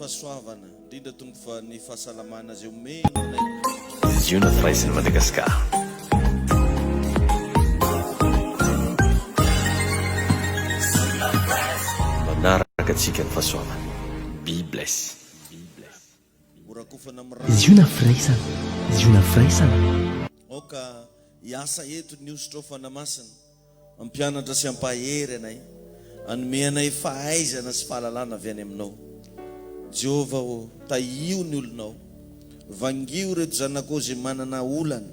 fahasoavana indrindra tonga fa ny fahasalamana zay omenao Ziona Fraisin Madagascar. Manaraka atsika ny fahasoavana. Be bless. orakofana Ziona Fraisin. Ziona Fraisin. oka iasa eto ny osotrao fanamasina mampianatra sy ampahery anay anomeanay fahaizana sy fahalalana avy any aminao Jehova o taio ny olonao vangio reto zanakao zay manana olana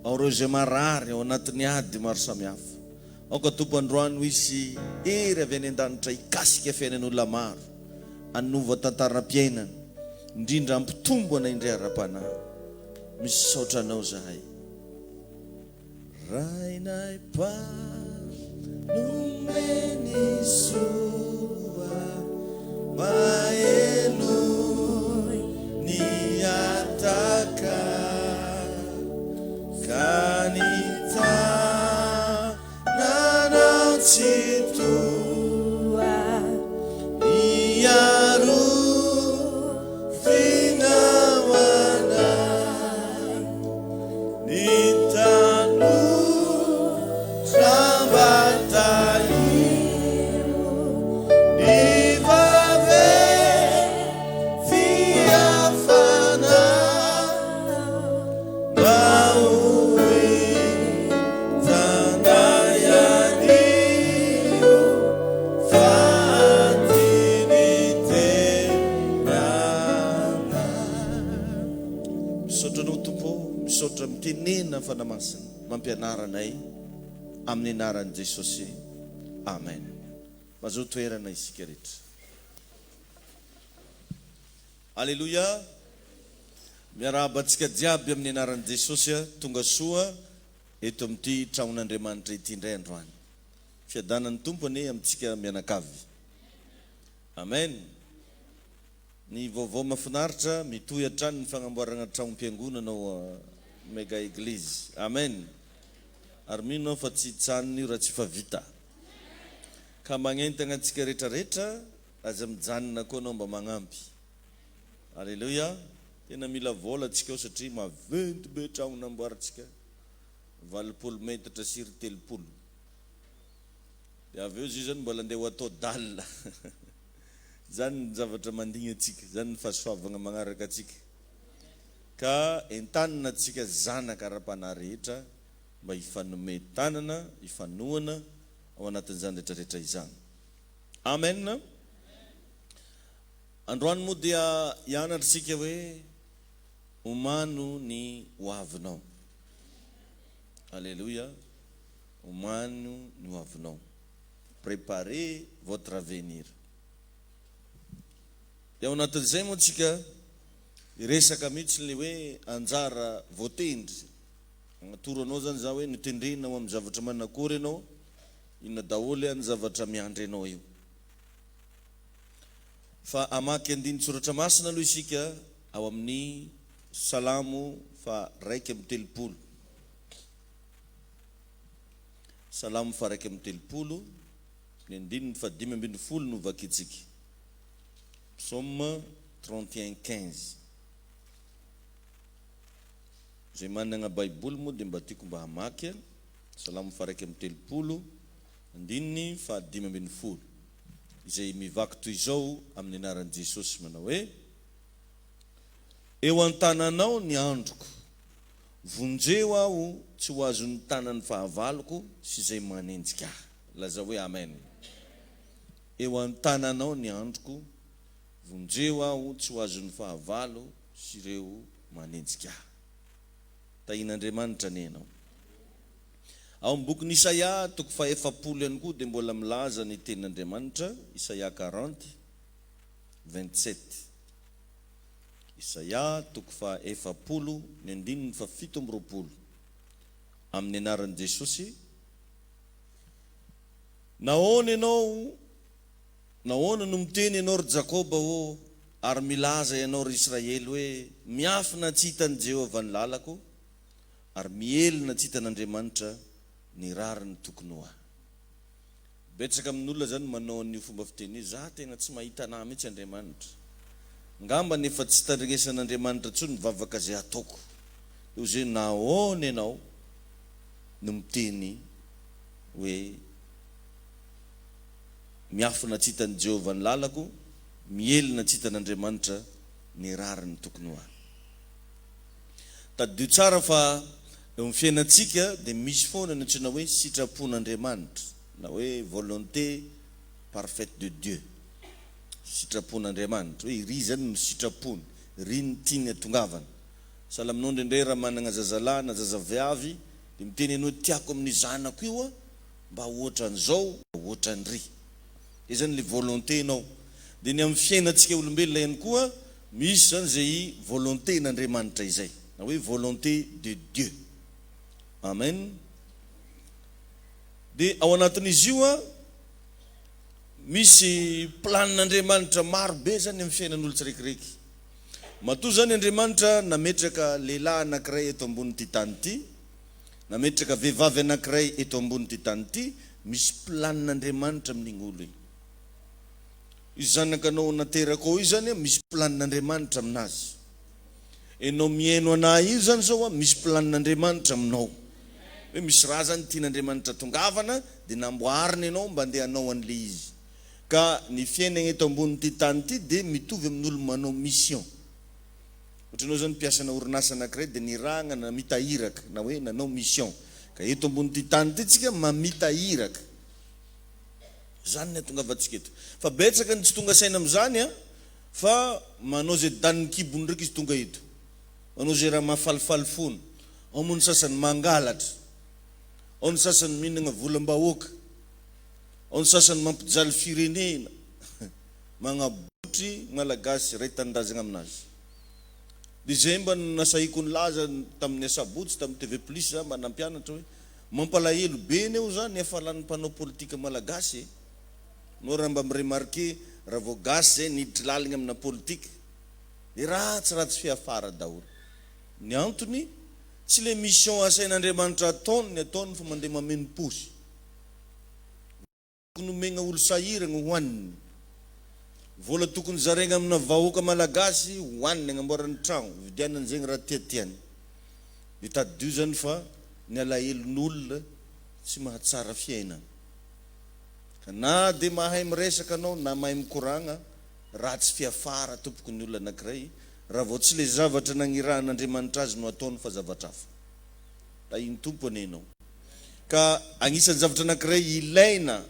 ao reo zay marary ao anatin'ny ady maro samihafa aoka tompo androano isy ery avy any an-danitra ikasika fiainan'olona maro anova tantaram-piainana indrindra ampitombo anay indray ara-panahy misy saotranao zahay rainay pa nomeny soa maeloi ny ataka kanita nanao tsy toa iaro finawana ny tano trambatai ny vave fiafana maui tandayanio fatinitenana misotranao tompo misotra mitenena fanamasina mampianaranay amin'ny anaran'i Jesosy amen mazoa toerana isika rehetra alleluia miarabantsika jiaby amin'ny anaran'i Jesosy tonga soa eto amin'ity tragnon'Andriamanitra ity indray androany fiadanan'ny tompony amintsika mianakavy amen ny vaovao mahafinaritra mitohy hatrany ny fagnamboarana tragnom-piangonana ao mega eglizy amen ary mino fa tsy janona io raha tsy fa vita ka magnentana antsika rehetrarehetra aza mijanona koa anao mba magnampy alleluia tena mila vola atsika ao satria maventy be tragno namboarantsika 80 metatra siry 30 dia avy eo izy zany mbola andeha ho atao dalle zany ny zavatra mandigny atsika zany ny fahasoavana magnaraka atsika ka entanina atsika zanaka ara-panahy rehetra mba hifanome tanana hifanohana ao anatin'izany rehetrarehetra izany amen androany moa dia hianatra sika hoe omano ny hoavinao alleluia omano ny hoavinao préparez votre avenir dia ao anatin'izay moa tsika iresaka mihitsy le hoe anjara voatendry agnatoro anao zany za hoe nitendrenao amin'ny zavatra manakory ianao inona daholy ny zavatra miandry anao io fa amaky andiny tsoratra masina aloha isika ao amin'ny salamo fa 1:30 salamo fa 1:30 ny andininy fa 5:10 no vakitsika psaume 31:15 zay manana baiboly moa dia mba tiako mba hamaky salamo fa 1:30 andininy fa 5:10 izay mivaky toy izao amin'ny anaran'i Jesosy manao hoe eo an-tananao ny androko vonjeo aho tsy ho azon'ny tanan'ny fahavaloko sy izay manenjika laza hoe amen eo an-tananao ny androko vonjeo aho tsy ho azon'ny fahavalo sy ireo manenjika tahin'Andriamanitra nenao ao amin'ny boky Isaia toko fa 70 ihany koa dia mbola milaza ny tenin'Andriamanitra Isaia 40:27 Isaia toko fa 70 ny andininy fa 17 amin'ny anaran'i Jesosy nahoana no miteny ianao ry Jakoba o ary milaza ianao ry Israely hoe miafina tsy hitan'i Jehovah ny lalako ary mielina tsy hitan'Andriamanitra ny rariny tokony ho ahy betsaka amin'olona zany manao an'io fomba fiteny za tena tsy mahita anahy mihitsy Andriamanitra ngamba nefa tsy tandrinesan'Andriamanitra tsony vavaka zay ataoko. Io zay nahoana ianao no miteny hoe miafina tsy hitan'i Jehovah ny lalako, mielina tsy hitan'Andriamanitra ny rariny tokony ho ahy. Tadidio tsara fa eo amin'ny fiainantsika dia misy foana ny antsoina hoe sitrapon'Andriamanitra, na hoe volonté parfaite de Dieu. Sitrapon'Andriamanitra, hoe ry zany no sitrapony, ry ny tiany atongavana. Sahala aminao indraindray raha manana zazalahy na zazaviavy dia miteny ianao tiako amin'ny zanako io mba ohatran'izao, ohatran'ry. Dia zany le volonté anao. Dia ny amin'ny fiainantsika olombelona ihany koa misy zany zay volonté n'Andriamanitra izay, na hoe volonté de Dieu. Amen. Dia ao anatin'izy io misy planin'Andriamanitra maro be zany amin'ny fiainan'olo tsiraikireiky. Matoa zany Andriamanitra nametraka lehilahy anankiray eto ambonin'ity tany ity, nametraka vehivavy anankiray eto ambonin'ity tany ity, misy planin'Andriamanitra amin'igny olo igny. Io zanakanao nateraka io zany misy planin'Andriamanitra aminazy. Enao mihaino anahy io zany zao misy planin'Andriamanitra aminao. Hoe misy raha zany tian'Andriamanitra tongavana dia namboarina ianao mba andeha hanao an'le izy. Ka ny fiainana eto ambonin'ity tany ity dia mitovy amin'olo manao mission. Ohatranao zany mpiasana orinasa anankiray dia nirahana na mitahiraka, na hoe nanao mission. Ka eto ambonin'ity tany ity tsika mamitahiraka. Zany ny atongavantsika eto. Fa betsaka ny tsy tonga saina amin'izany fa manao zay danin'ny kibony ndraiky izy tonga eto. Manao zay raha mahafalifaly fony. Ao moa ny sasany mangalatra, ao ny sasany mihinana volam-bahoaka, ao ny sasany mampijaly firenena, manabotry malagasy ray tanindrazana aminazy. Dia zay mba nasaiko ny laza tamin'ny asabotsy, tamin'ny TV Plus za mba nampianatra hoe mampalahelo be ny eo zany ny afalan'ny mpanao politika malagasy. Nao raha mba miremarke raha vao gasy zay niditra lalina amina politika dia ratsy fiafara daholo. Ny antony tsy le mission asain'Andriamanitra ataony ny ataony fa mandeha mameno posy. Tokony omegna olo sahirana hohaniny. Vola tokony zaraigna amina vahoaka malagasy hohaniny agnamboarany tragno, vidianany zegny raha tiatiany. Dia tadidio zany fa ny alahelon'olona tsy mahatsara fiainana. Na dia mahay miresaka anao na mahay mikoragna, ratsy fiafara tompoko ny olona anankiray raha vao tsy le zavatra nagnirahan'Andriamanitra azy no ataony fa zavatra hafa. Da iny tompony ianao. Ka agnisan'ny zavatra anankiray ilaina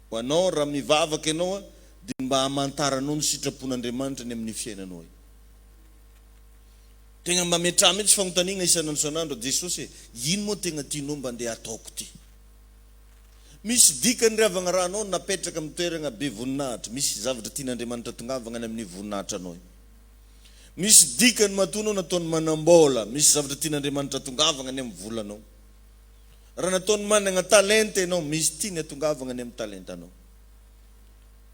ho anao raha mivavaka ianao dia mba hamantaranao ny sitrapon'Andriamanitra ny amin'ny fiainanao. Tegna mba metra mihitsy fanontaniana isanandro isanandro Jesosy, ino moa tegna tianao mba andeha ataoko ty? Misy dikany ravagna raha anao napetraka amin'ny toerana be voninahitra, misy zavatra tian'Andriamanitra tongavana any amin'ny voninahitra anao. Misy dikany matonao nataony manambola, misy zavatra tian'Andriamanitra tongavana any amin'ny volanao. Raha nataony manana talenta ianao, misy tiany atongavana any amin'ny talenta anao.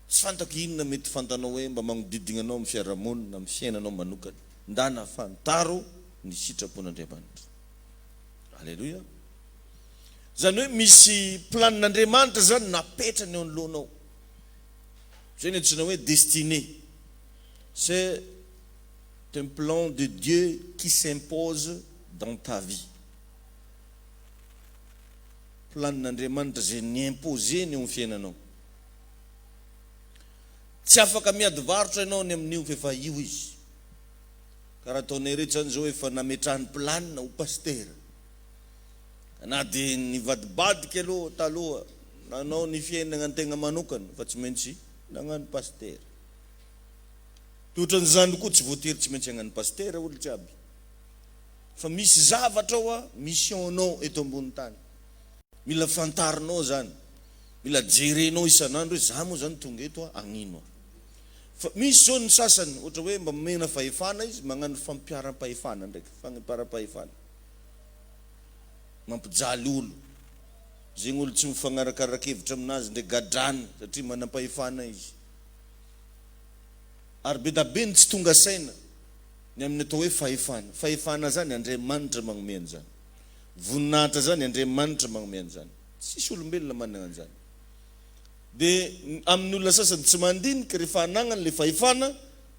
Tsy fantako inona mety fantanao hoe mba magnodidigna anao amin'ny fiarahamonina, amin'ny fiainanao manokana. Ndana fantaro ny sitrapon'Andriamanitra. Alleluia. Zany hoe misy planin'Andriamanitra zany napetrany eo anoloanao. Zay ny antsoina hoe destiné. C'est un plan de Dieu qui s'impose dans ta vie. Planin'Andriamanitra zay niimposeny eo amin'ny fiainanao. Tsy afaka miady varotra ianao ny amin'io fa efa io izy. Karaha ataonay rehetra zany zao efa nametrahany planina ho pastera. Na dia nivadibadika aloha taloha, nanao ny fiainana an-tegna manokana fa tsy maintsy nagnano pastera. Ohatran'izany koa tsy voatery tsy maintsy hagnano pastera olo jiaby. Fa misy zavatra ao mission anao eto ambony tany. Mila fantarinao zany. Mila jerenao isanandro hoe za moa zany tonga eto agnino. Fa misy zao ny sasany ohatra hoe mba momena fahefana izy magnano fampiaram-pahefana ndraiky, fagniparam-pahefana. Mampijaly olo. Zegny olo tsy mifagnarakaraka-hevitra aminazy ndraiky gadrany satria manam-pahefana izy. Ary be da be ny tsy tonga saina ny amin'ny atao hoe fahefana. Fahefana zany Andriamanitra magnome an'izany. Voninahitra zany Andriamanitra magnome an'izany. Tsisy olombelona manana an'izany. Dia amin'ny olona sasany tsy mandinika rehefa anagnany le fahefana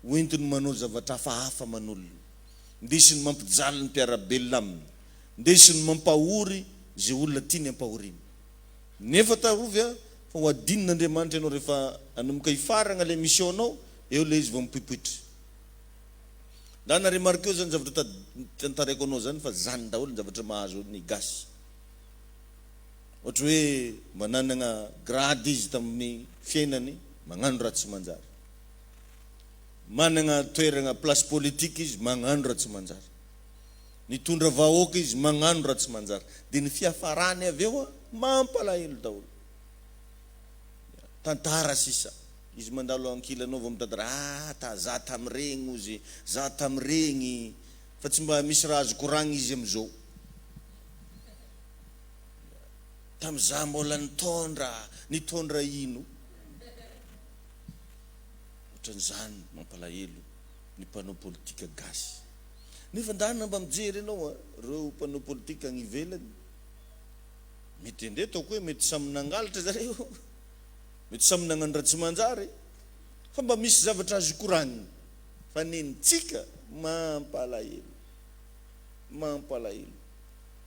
hoentiny manao zavatra hafahafa manolona, ndesiny mampijaly ny mpiarabelona aminy, ndesiny mampahory zay olona tiany ampahoriana. Nefa tarovy fa ho adinin'Andriamanitra ianao rehefa anomboka hifaragna le mission-nao, eo le izy vao mipoipoitra. Da na remarqueo zany zavatra tantarako anao zany fa zany daholo ny zavatra mahazo ny gasy. Ohatra hoe mananana grady izy tamin'ny fiainany, magnano raha tsy manjary. Manana toerana place politique izy, magnano raha tsy manjary. Nitondra vahoaka izy, magnano raha tsy manjary. Dia ny fiafarany avy eo mampalahelo daholo. Tantara sisa. Izy mandalo ankilanao vao mitantara, ta za tamin'iregny ozy, za tamin'iregny, fa tsy mba misy raha azo koragna izy am'izao. Tamin'iza mbola nitondra ino? Ohatran'izany mampalahelo ny mpanao politika gasy. Nefa ndana mba mijery ianao reo mpanao politika agny ivelany, mety endretako hoe mety samy nangalatra zareo, mety samy nagnano raha tsy manjary, fa mba misy zavatra azo koragnina. Fa nenitsika mampalahelo.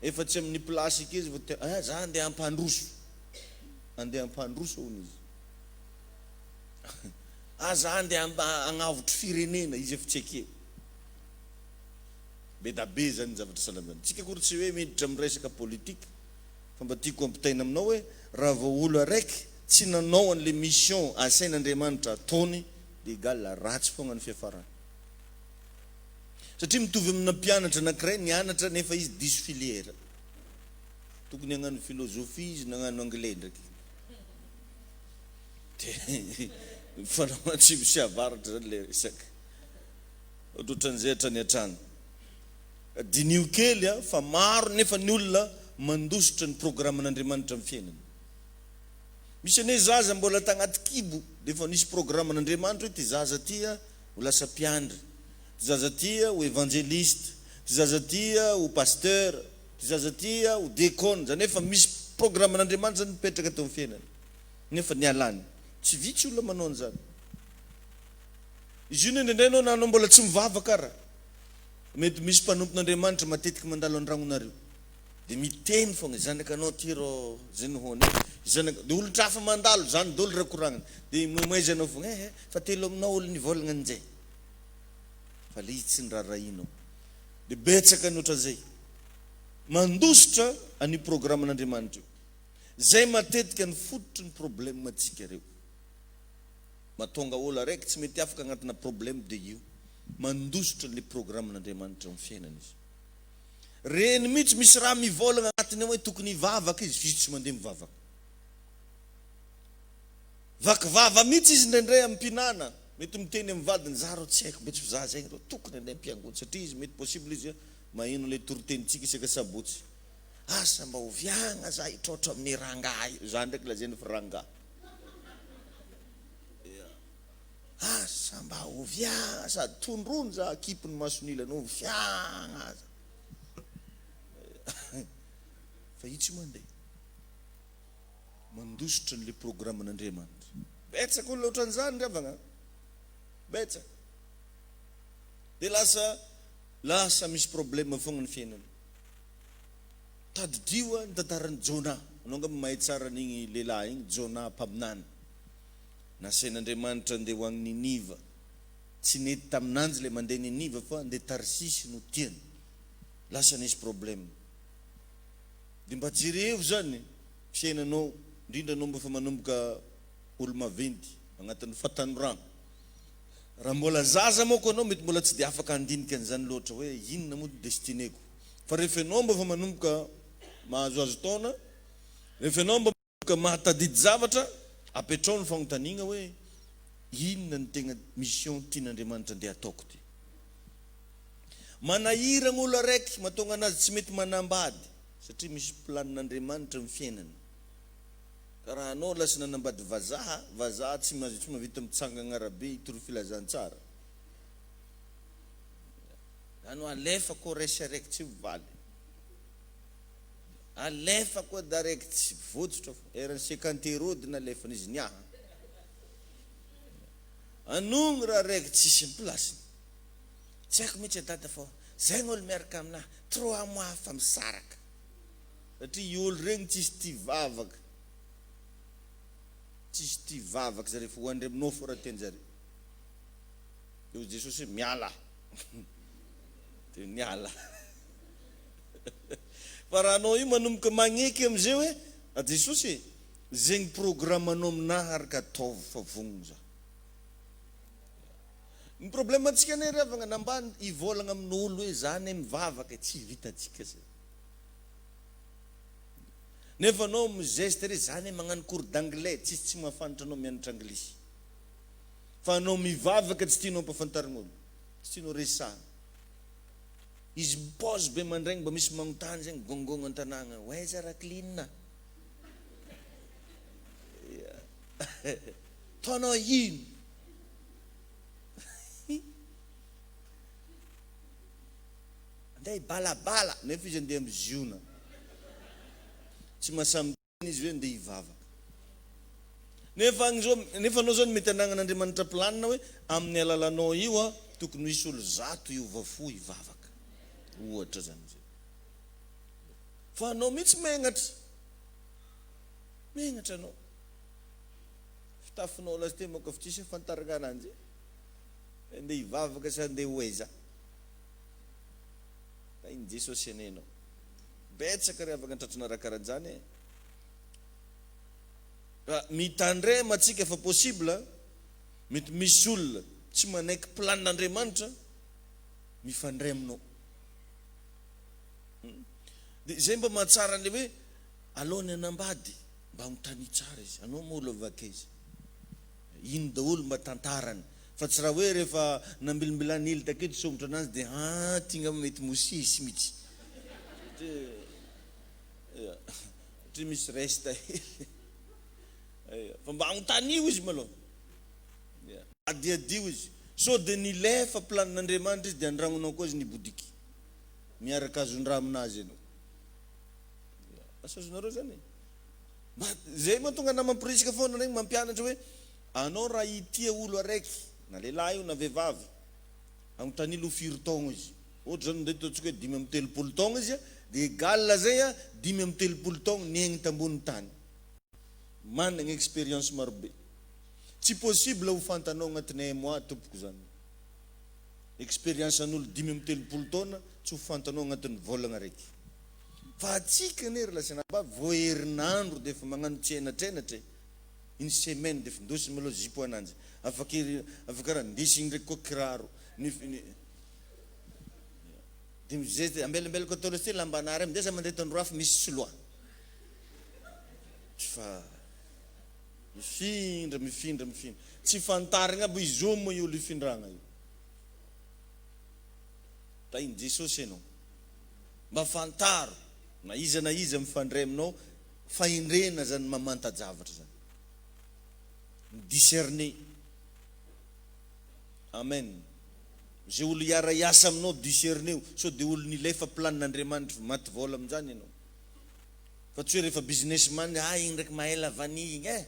Efa tsy amin'ny plasika izy vao za andeha ampandroso. Andeha ampandroso hono izy. Za andeha agnavotro firenena izy efa tsy akeo. Be da be zany zavatra salamana. Tsika kory tsy hoe miditra amin'ny resaka politika, fa mba tiako ampitaina aminao hoe raha vao olo araiky tsy nanao an'le mission asain'Andriamanitra ataony, dia égal ratsy foagna ny fiafarany. Satria mitovy amina mpianatra anankiray nianatra nefa izy diso filiera. Tokony hagnano filozofia izy nagnano anglais ndraiky. Dia fanao atsimo sy avaratra zany le resaka. Ohatran'izay hatrany hatrany. Dinio kely fa maro nefa ny olona mandositra ny programan'Andriamanitra amin'ny fiainany. Misy ane zaza mbola tagnaty kibo, dia efa nisy programan'Andriamanitra hoe ty zaza tia ho lasa mpiandry, ty zaza tia ho évangéliste, ty zaza tia ho pasteur, ty zaza tia ho diakône. Zany efa misy programan'Andriamanitra zany mipetraka teo amin'ny fiainany. Nefa nialany. Tsy vitsy olona manao an'izany. Izy io nendrindray anao na anao mbola tsy mivavaka ara. Mety misy mpanompon'Andriamanitra matetika mandalo an-dragnonareo. Dia miteny foagna zanakanao ty rô zany hoany. Dia olo-tra hafa mandalo zany dolo raha koragnana. Dia moemoezanao foagna fa telo aminao olo nivolagna an'izay. Fa le izy tsy nirarahinao. Dia betsaka ny ohatran'izay. Mandositra any programan'Andriamanitra io. Zay matetika ny fototry ny problème antsika reo. Mahatonga olo araiky tsy mety afaka agnatina problème dia io. Mandositra ny programan'Andriamanitra amin'ny fiainana izy. Reny mihitsy misy raha mivolagna agnatiny hoe tokony hivavaka izy, izy tsy mandeha mivavaka. Vakivava mihitsy izy indraindray amin'ny mpinana, mety miteny amin'ny vadiny, za rô tsy haiko mety za zegny rô tokony andeha ampiangony, satria izy mety possible izy maheno le torotenitsika isaka sabotsy. Asa mba oviagna za hitrotro amin'ny rangahy, za ndraiky lazainy fa rangahy. Asa mba oviagna, sady tondrony za kipony masonila no oviagna za. Fa io tsy mandeha. Mandositra n'le programan'Andriamanitra. Betsaka olona ohatran'izany ravagna. Betsaka. Dia lasa misy problème foagna ny fiainana. Tadidio ny tantaran'ny Jona. Anao angamba mahay tsara n'igny lehilahy igny, Jona mpaminany. Nasain'Andriamanitra andeha ho agny Niniva. Tsy nety taminanjy le mandeha Niniva fa andeha Tarsisy no tiany. Lasa nisy problème. Dia mba jereo zany fiainanao, indrindra anao mba fa manomboka olo maventy agnatin'ny fatanorano. Raha mbola zaza moako anao mety mbola tsy dia afaka handinika an'izany loatra hoe inona moa destineko. Fa rehefa anao mba fa manomboka mahazoazo taona, rehefa anao mba manomboka mahatadidy zavatra, apetrao ny fagnontaniana hoe inona ny tegna mission tian'Andriamanitra andeha ataoko ty. Manahiragna olo araiky mahatonga anazy tsy mety manambady, satria misy planin'Andriamanitra amin'ny fiainany. Ka raha anao lasa nanambady vazaha tsy mavita mitsangana arabe hitoro filazantsara. Anao alefa koa resy araiky tsy mivaly. Alefa koa da araiky tsy vodsotra. Erany 50 € dia nalefan'izy niaha. anogny raha raiky tsisy plasiny. Tsy haiko mihitsy dada fô zay ny olo miaraka aminahy 3 mois fa misaraka. Satria olo regny tsisy tia vavaka. Tsisy tia vavaka zare fa hoandre aminao fô raha tianjare. Eo Jesosy miala. Dia miala. Fa raha anao io manomboka magneky amizay hoe Jesosy zegny programanao aminahy araka ataovy fa vonogno za. Ny problème antsika ne ravagna nambany ivolagna amin'olo hoe zany mivavaka tsy vitantsika zay. Nefa anao migeste re zany magnano cours d'anglais tsy mahafantatra anao mianatra anglisy. Fa anao mivavaka tsy tianao ampafantarina olo. Tsy tianao resahana. Izy pause be mandraigny mba misy magnontany zegny gongongo an-tanàgna. Where's Araclina? Taonao ino? Andeha balabala. Nefa izy andeha miziona. Tsy mahasamby izy hoe andeha hivavaka. Nefa anao zao mety anagnan'Andriamanitra planina hoe amin'ny alalanao io tokony misy olo 100 hiova fo hivavaka. Ohatra zany zay. Fa anao mihitsy megnatra. Megnatra anao. Fitafinao lasite moko fa tsisy fantarana ananjy. Andeha hivavaka sa andeha hoeza. Iny Jesosy anenao. Betsaka ry afaka antratrana raha karaha-jany. Mitandrema atsika fa possible mety misy olona tsy manaiky planin'Andriamanitra mifandreminao. Dia zay mba mahatsara an'le hoe alohany anambady mba mitany tsara izy. Anao moa olo avaka izy. Ino daholo mba tantarany. Fa tsy raha hoe rehefa nambilimbilany hely taketo somotra anazy dia tigna mety mosisy mihitsy. Tsy misy resta hely. Fa mba agnotanio izy maloha. Adiadio izy. So de nilefa planin'Andriamanitra izy dia andrangonao koa izy nibodiky. Miaraka azon-draha aminazy ianao. Asazonareo zany. Zay mahatonga na mampirisika foana regny mampianatra hoe anao raha itia olo araiky na lehilahy io na vehivavy agnotanio lo firy taogno izy. Ohatra zany ndeha ataontsika hoe 5 taogno izy dia égal zay 5 taogno niaigny tambony tany. Managna expérience marobe. Tsy possible ho fantanao agnatin'ny 1 mois tompoko zany. Expérience an'olo 5 taona tsy ho fantanao agnatin'ny volagna raiky. Fa atsika ne relation ba vo herinandro dia efa magnano tsenatrenatra. Une semaine dia findosiny maloha zipo ananjy. Afaka raha ndisiny ndraiky koa kiraro. Dia mizay ambelambelako atao lesty lambanary amindesa mandeha tandroafo misy soloa. Fa mifindra. Tsy fantarina aby izy io moa io olo ifindragna io. Iny Jesosy ianao. Mba fantaro. Na iza mifandray aminao. Fahendrena zany mamanta-javatra zany. Discerner. Amen. Zay olo hiara hiasa aminao discerner. So de olo nilefa planin'Andriamanitra maty vola amin'izany ianao. Fa tsy hoe rehefa businessman iny ndraiky mahela vany igny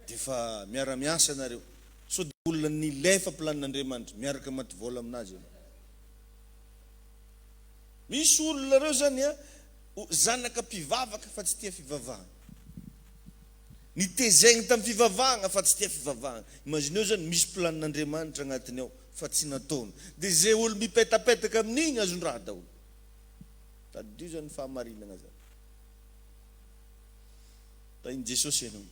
dia fa miara-miasa nareo. So de olona nilefa planin'Andriamanitra miaraka maty vola aminazy ianao. Misy olona reo zany zanaka mpivavaka fa tsy tia fivavahana. Nitezegny tamin'ny fivavahana fa tsy tia fivavahana. Imagineo zany misy planin'Andriamanitra agnatiny ao fa tsy nataony. Dia zay olo mipetapetaka amin'igny azon-draha daholo. Tadio zany fahamarinana zany. Iny Jesosy ianao.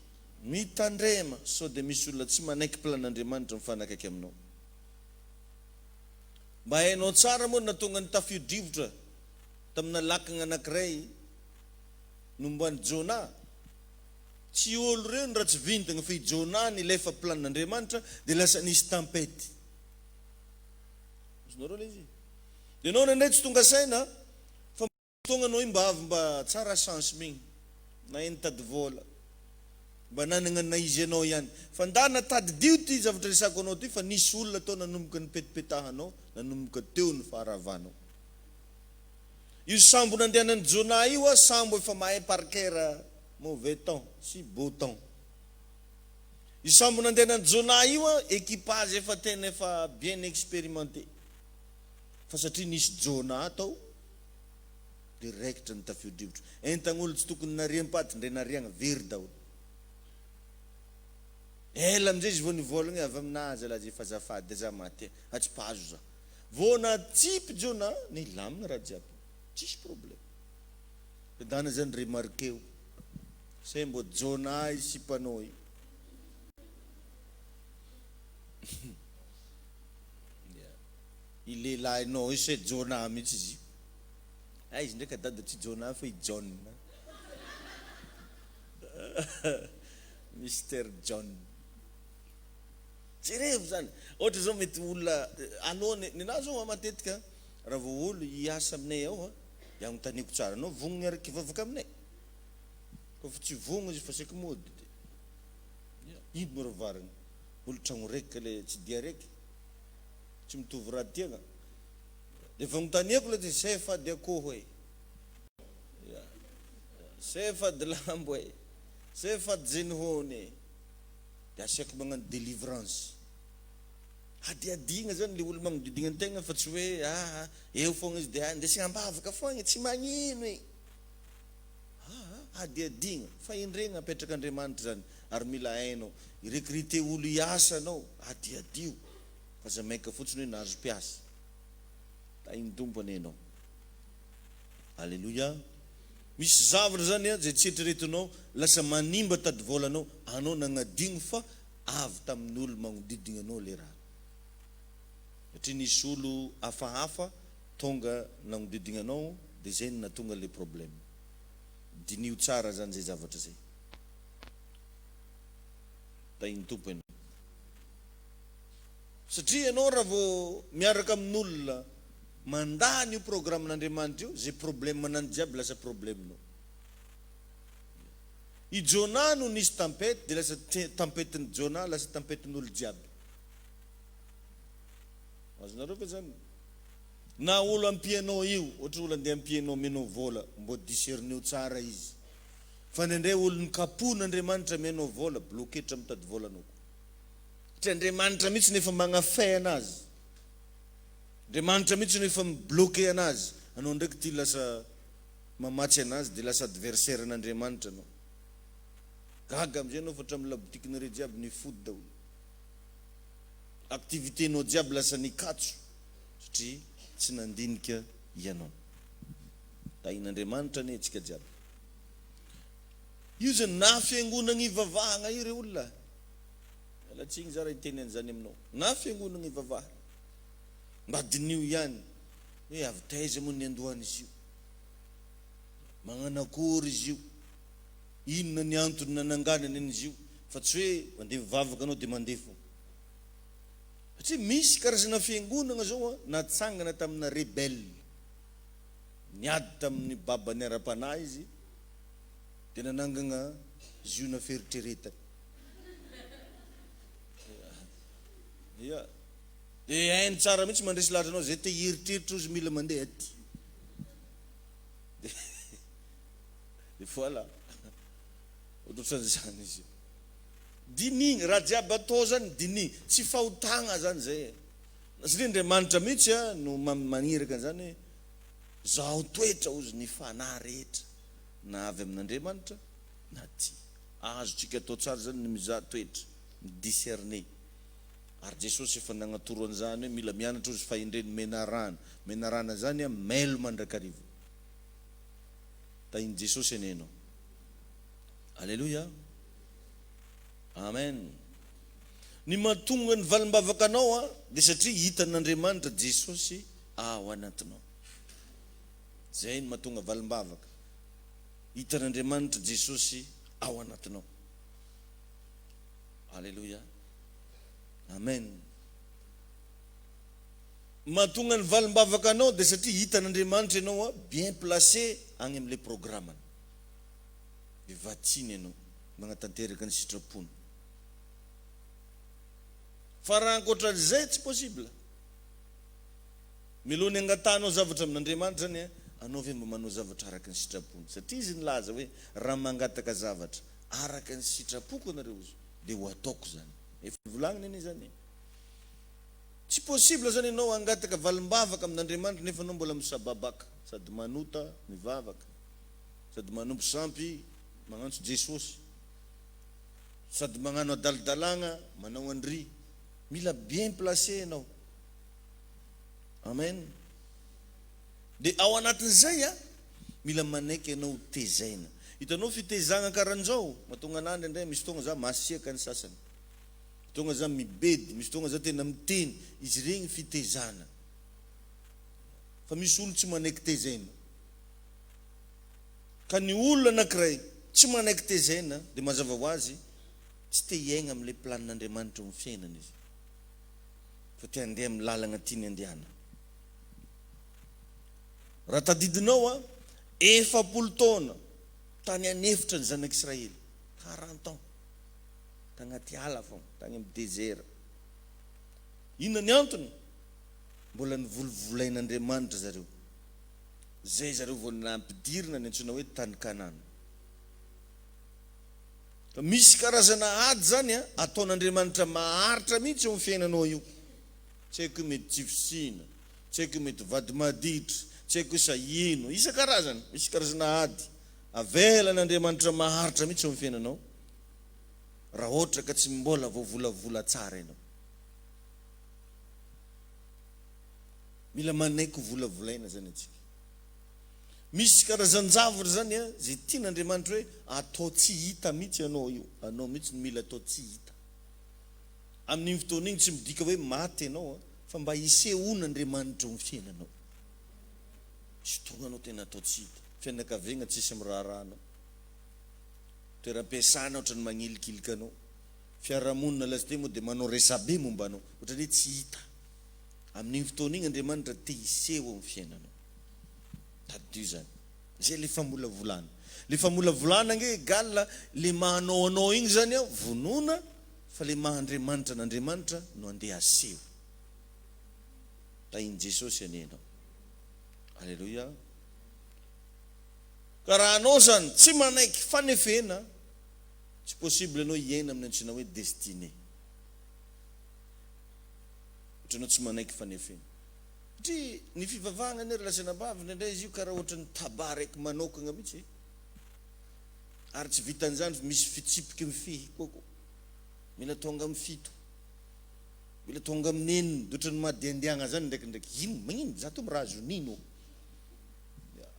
Mitandrema so dia misy olona tsy manaiky planin'Andriamanitra mifanakaiky aminao. Mba hainao tsara moa natonga ny tafio-drivotra tamina lakana anankiray nomban'ny Jona. Tsy olo reo raha tsy vintagna fa i Jona nilefa planin'Andriamanitra dia lasa nisy tempety. Azonareo le izy. Dia anao nandray tsy tonga saina fa tonga anao mba avy mba tsara chance migny na entady vola mba nanana izy anao ihany. Fa nda natady dio ty zavatra resako anao ty fa nisy olona tao nanomboka ny petipetahanao, nanomboka teo ny faharavanao. Io sambo nandehanan'ny Jona io sambo efa mahay par cœur mauvais temps sy beau temps. Isambo nandeha Jona io équipage efa tena efa bien expérimenté. Fa satria nisy Jona tao direct ny tafio-drivotra. Entan'olo tsy tokony nariam-paty ndre nariagna very daholo. Ela amizay izy vao nivolagna avy aminazy alazy efa zafady za maty atsy pahazo za. Vao natsipy Jona nilamina raha jiaby. Tsisy problème. Dana zany remarqueo. Say mbo Jona isipanao io. Ilelahinao io say Jona mihitsy izy io. Izy ndraika dada tsy Jona fa i John. Mr John. Jerevo zany. Ohatra zao mety olona anao nina zao matetika raha vao olo hiasa aminay ao ianontaniako tsara anao vonogny araky vavaka aminay. Kofa tsy vonogny izy fa saky mody. Ino mo ravariny? Olo tragno raiky le tsy dia raiky. Tsy mitovy raha tiagna. De vanontaniako le sefa de akoho e. Sefa de lambo e. Sefa de jenihone. De asiako magnano délivrance. Adiadigna zany le olo magnodidigna antegna fa tsy hoe eo fogna izy de andesina ambavaka fogna tsy magnino e. Adiadigna fa indregna apetraka Andriamanitra zany ary mila hainao irekrite olo hiasa anao adiadio fa za maika fotsiny hoe nahazo piasa. Tainy tompony anao. Alléluia. Misy zavatra zany zay tsy eritreretinao lasa manimba tady volanao anao nagnadigno fa avy tamin'olo magnodidigna anao le raha. Satria nisy olo hafahafa tonga nagnodidigna anao de zay no natonga le problème. Dinio tsara zany zay zavatra zay. Tainy tompo anao. Satria anao raha vao miaraka amin'olona mandany io programmen'Andriamanitra io zay problème manany jiaby lasa problemenao. I Jona no nisy tempête de lasa tempête-ny Jona lasa tempête-n'olo jiaby. Azonareo fa zany. Na olo ampianao io, ohatra olo andeha ampianao menao vola, mbo discerneo tsara izy. Fa ndray olo nikapoana Andriamanitra menao vola, bloquetra mitady volanao. Satria Andriamanitra mihitsy nefa magnafay anazy. Andriamanitra mihitsy nefa mibloqué anazy. Anao ndraiky ty lasa mamatsy anazy de lasa adversaire n'Andriamanitra anao. Gaga amizay anao fa hatramin'ny labotikinareo jiaby ny fody daholo. Activité nao jiaby lasa nikatso satria tsy nandinika ianao. Tain'Andriamanitra ne tsika jiaby. Io zany na fiangonana ivavahana io re olona. Alatsigny zara iteny an'izany aminao. Na fiangonana ivavahana. Mba dinio ihany. Hoe avy taiza moa ny andohany izy io. Magnano akory izy io. Inona ny antony nananganany an'izy io. Fa tsy hoe mandeha mivavaka anao de mandeha fo. Satria misy karazana fiangonana zao natsangana tamina rebelle. Niady tamin'ny babany ara-panahy izy. De nanangana ziona feritreretany. De hainy tsara mihitsy mandresy lahatra anao zay te hieritreritry ozy mila mandeha aty. De voilà. Ohatran'izany izy. Dinigny raha jiaby atao zany dinigny tsy fahotagna zany zay. Satria Andriamanitra mihitsy no maniraka zany zaho toetra ozy ny fanahy rehetra na avy amin'Andriamanitra na ty. Azotsika atao tsara zany ny mizaha toetra, ny discerner. Ary Jesosy efa nagnatoro an'izany hoe mila mianatra ozy fa indreny menarana. Menarana zany mailo mandrakarivo. Tainy Jesosy anenao. Alléluia. Amen. Ny mahatonga ny valim-bavaka anao de satria hitan'Andriamanitra Jesosy ao anatinao. Zay ny mahatonga valim-bavaka. Hitan'Andriamanitra Jesosy ao anatinao. Alléluia. Amen. Mahatonga ny valim-bavaka anao de satria hitan'Andriamanitra ianao bien placé agny am'le programmany. De vatsiny ianao magnatanteraka ny sitrapony. Fa raha ankoatran'izay tsy possible. Milony angatanao zavatra amin'Andriamanitra zany anao ve mba manao zavatra araka ny sitrapony. Satria izy nilaza hoe raha mangataka zavatra araka ny sitrapoko anareo izy dia ho ataoko zany. Efa volagnina iny zany. Tsy possible zany ianao angataka valimbavaka amin'Andriamanitra nefa anao mbola misababaka, sady manota mivavaka, sady manompo sampy magnantso Jesosy, sady magnano adaladalagna manao andry. Mila bien placé ianao. Amen. Dia ao anatin'izay mila manaiky ianao tezaina. Hitanao fitezagna karan'izao, mahatonga anany indray misy tonga za masiaka ny sasany, tonga za mibedy, misy tonga za tena miteny. Izy regny fitezana. Fa misy olo tsy manaiky tezaina. Ka ny olona anankiray tsy manaiky tezaina dia mazava ho azy tsy te hiaigna amin'ilay planin'Andriamanitra amin'ny fiainana izy, fa te handeha amin'ny lalagna tiany andehana. Raha tadidinao 40 taona tany anefitra ny zanak'Israely, 40 ans tagnaty ala foana, tany amin'ny désert. Inona ny antony? Mbola nivolovolain'Andriamanitra zareo. Zay zareo vao nampidirina ny antsoina hoe tany Kanana. Misy karazana ady zany ataon'Andriamanitra maharitra mihitsy eo amin'ny fiainanao io. Tsy haiko mety tsifisina, tsy haiko mety vady maditra, tsy haiko sahino, isan-karazany. Misy karazana ady avelan'Andriamanitra maharitra mihitsy eo amin'ny fiainanao, raha ohatra ka tsy mbola voavolavola tsara ianao. Mila manaiky volavolaina zany antsika. Misy karazan-javatra zany zay tian'Andriamanitra hoe atao tsy hita mihitsy ianao io. Anao mihitsy mila atao tsy hita. Amin'iny fotoana iny tsy midika hoe maty ianao, fa mba hisehoan'Andriamanitra amin'ny fiainanao. Sy tonga anao tena atao tsy hita. Fianakaviagna tsisy miraharanao, toeram-piasana ohatrany magnilikilika anao, fiarahamonina lasite moa dia manao resabe momba anao, ohatrany hoe tsy hita. Amin'iny fotoana iny Andriamanitra te hiseho amin'ny fiainanao. Tadio zany. Zay le famolavolana. Le famolavolana nge egal le mahanao anao iny zany vonona, fa le mahandriamanitra n'Andriamanitra no andeha aseho. Tahin Jesosy anenao. Alleluia. Ka raha anao zany tsy manaiky fanefena, tsy possible anao hiaina amin'ny antsoina hoe destiné. Ohatranao tsy manaiky fanefena. Satria ny fivavahana ny relationam-bavy indray izy io karaha ohatran'ny taba raiky manokana mihitsy. Ary tsy vitan'izany misy fitsipiky mifehy koa. Mila tonga amin'ny 7, mila tonga amin'ny 9, ohatran'ny mahadiandiagna zany ndraikindraiky. Ino magnino za to mirazo nino.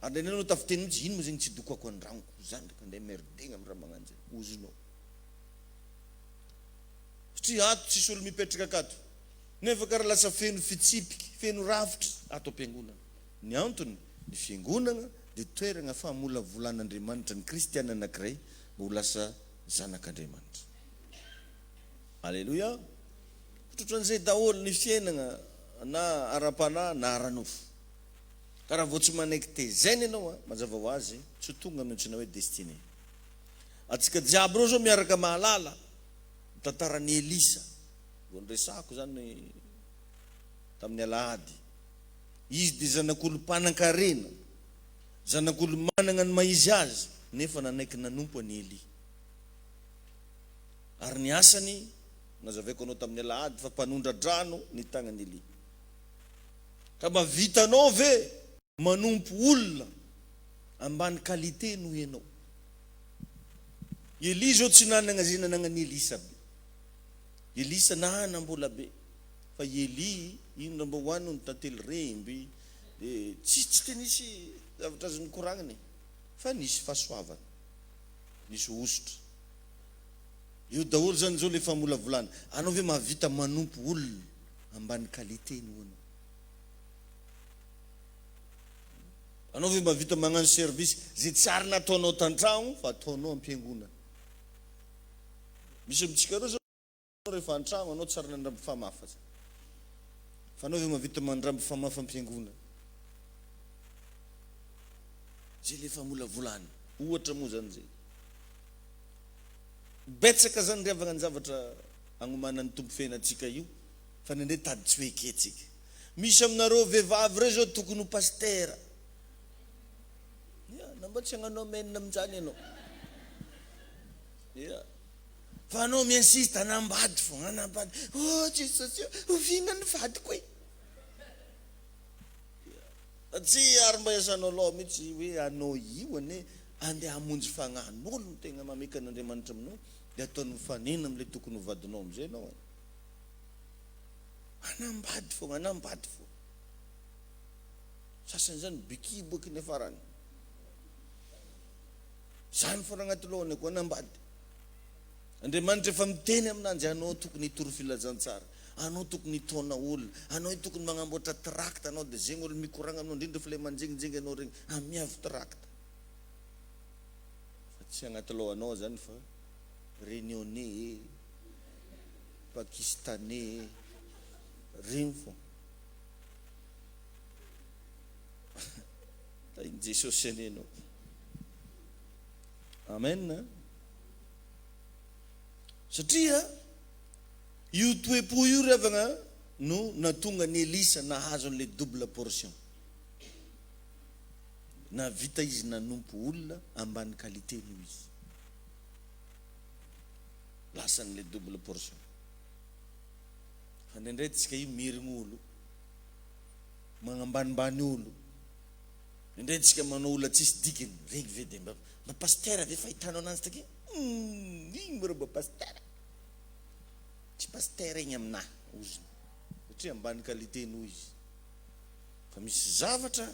Ary nenao tafiteny mihitsy ino mo zegny tsy dokako andragnoko zany ndraiky andeha merdegna amin'ny raha magnano zay. Ozinao. Satria ato tsisy olo mipetraka akato. Nefa karaha lasa feno fitsipiky, feno rafitra ato am-piangonana. Ny antony, ny fiangonana dia toerana famolavolan'Andriamanitra ny kristiana anankiray mba ho lasa zanak'Andriamanitra. Alleluia. Ohatran'izay daholo ny fiainana na ara-panahy na ara-nofo. Ka raha vao tsy manaiky tezaina ianao mazava ho azy tsy tonga amin'ny antsoina hoe destiné. Atsika jiaby reo zao miaraka mahalala tantaran'ny Elisa. Vao niresako zany tamin'ny alahady. Izy dia zanak'olo mpanan-karena, zanak'olo manana ny maizy azy, nefa nanaiky nanompo any Eli. Ary ny asany nazavaiko anao tamin'ny alahady fa mpanondra-drano ny tagnany Eli. Ka mba vitanao ve manompo olona ambany qualité noho ianao? Eli zao tsy nanana zay nananany Elisa be. Elisa nahana mbola be, fa Eli ino number 1 no tantely remby, tsy tenisy zavatra azy nikoragnany, fa nisy fahasoavana, nisy osotra. Io daholo zany zao le famolavolana. Anao ve mahavita manompo olona ambany qualité noho anao? Anao ve mahavita magnano service zay tsy ary nataonao tantragno fa ataonao am-piangonana? Misy amitsika reo zao rehefa antragno anao tsy ary nandramby famafa. Fa anao ve mahavita mandramby famafa am-piangonana? Zay le famolavolana. Ohatra moa zany zay. Betsaka zany riavana ny zavatra agnomanan'ny tompo fiainantsika io, fa nendray tady tsy hoe eketsika. Misy aminareo vehivavy reo zao tokony ho pastera. Namba tsy hagnanao menina amin'izany ianao. Fa anao miinsiste anambady fogna, anambady. Oh Jesus, oviana ny vadiko e. Tsy ary mba iasanao loha mihitsy hoe anao io ane andeha hamonjy fagnahan'olo no tegna mameka an'Andriamanitra aminao, dia ataony mifanena am'le tokony ho vadinao am'izay anao. Anambady fogna, anambady fogna. Sasany zany bikiboky ny farany. Zany fona agnaty lohany koa anambady. Andriamanitra efa miteny aminanjy, anao tokony hitoro filazantsara, anao tokony hitaona olona, anao tokony magnamboatra tracte anao, dia zegny olo mikoragna aminao indrindra fa le manjengijeny anao regny amiavo tracte. Fa tsy agnaty lohanao zany fa réunionnais, pakistanais, regny fo. Tainy Jesosy anenao. Amen. Satria io toepo io revagna no natonga ny Elisa nahazo an'le double portion. Na vita izy nanompo olona ambany qualité noho izy. Lasa an'le double portion. Fa ndraindray tsika io mirigny olo, magnambanimbany olo. Ndraindray tsika manao olona tsisy dikiny, regny ve dia mba pasteur ve fahitanao ananjy take? Igny mba pasteur. Tsy pasteur igny aminahy oziny. Satria ambany qualité noho izy. Fa misy zavatra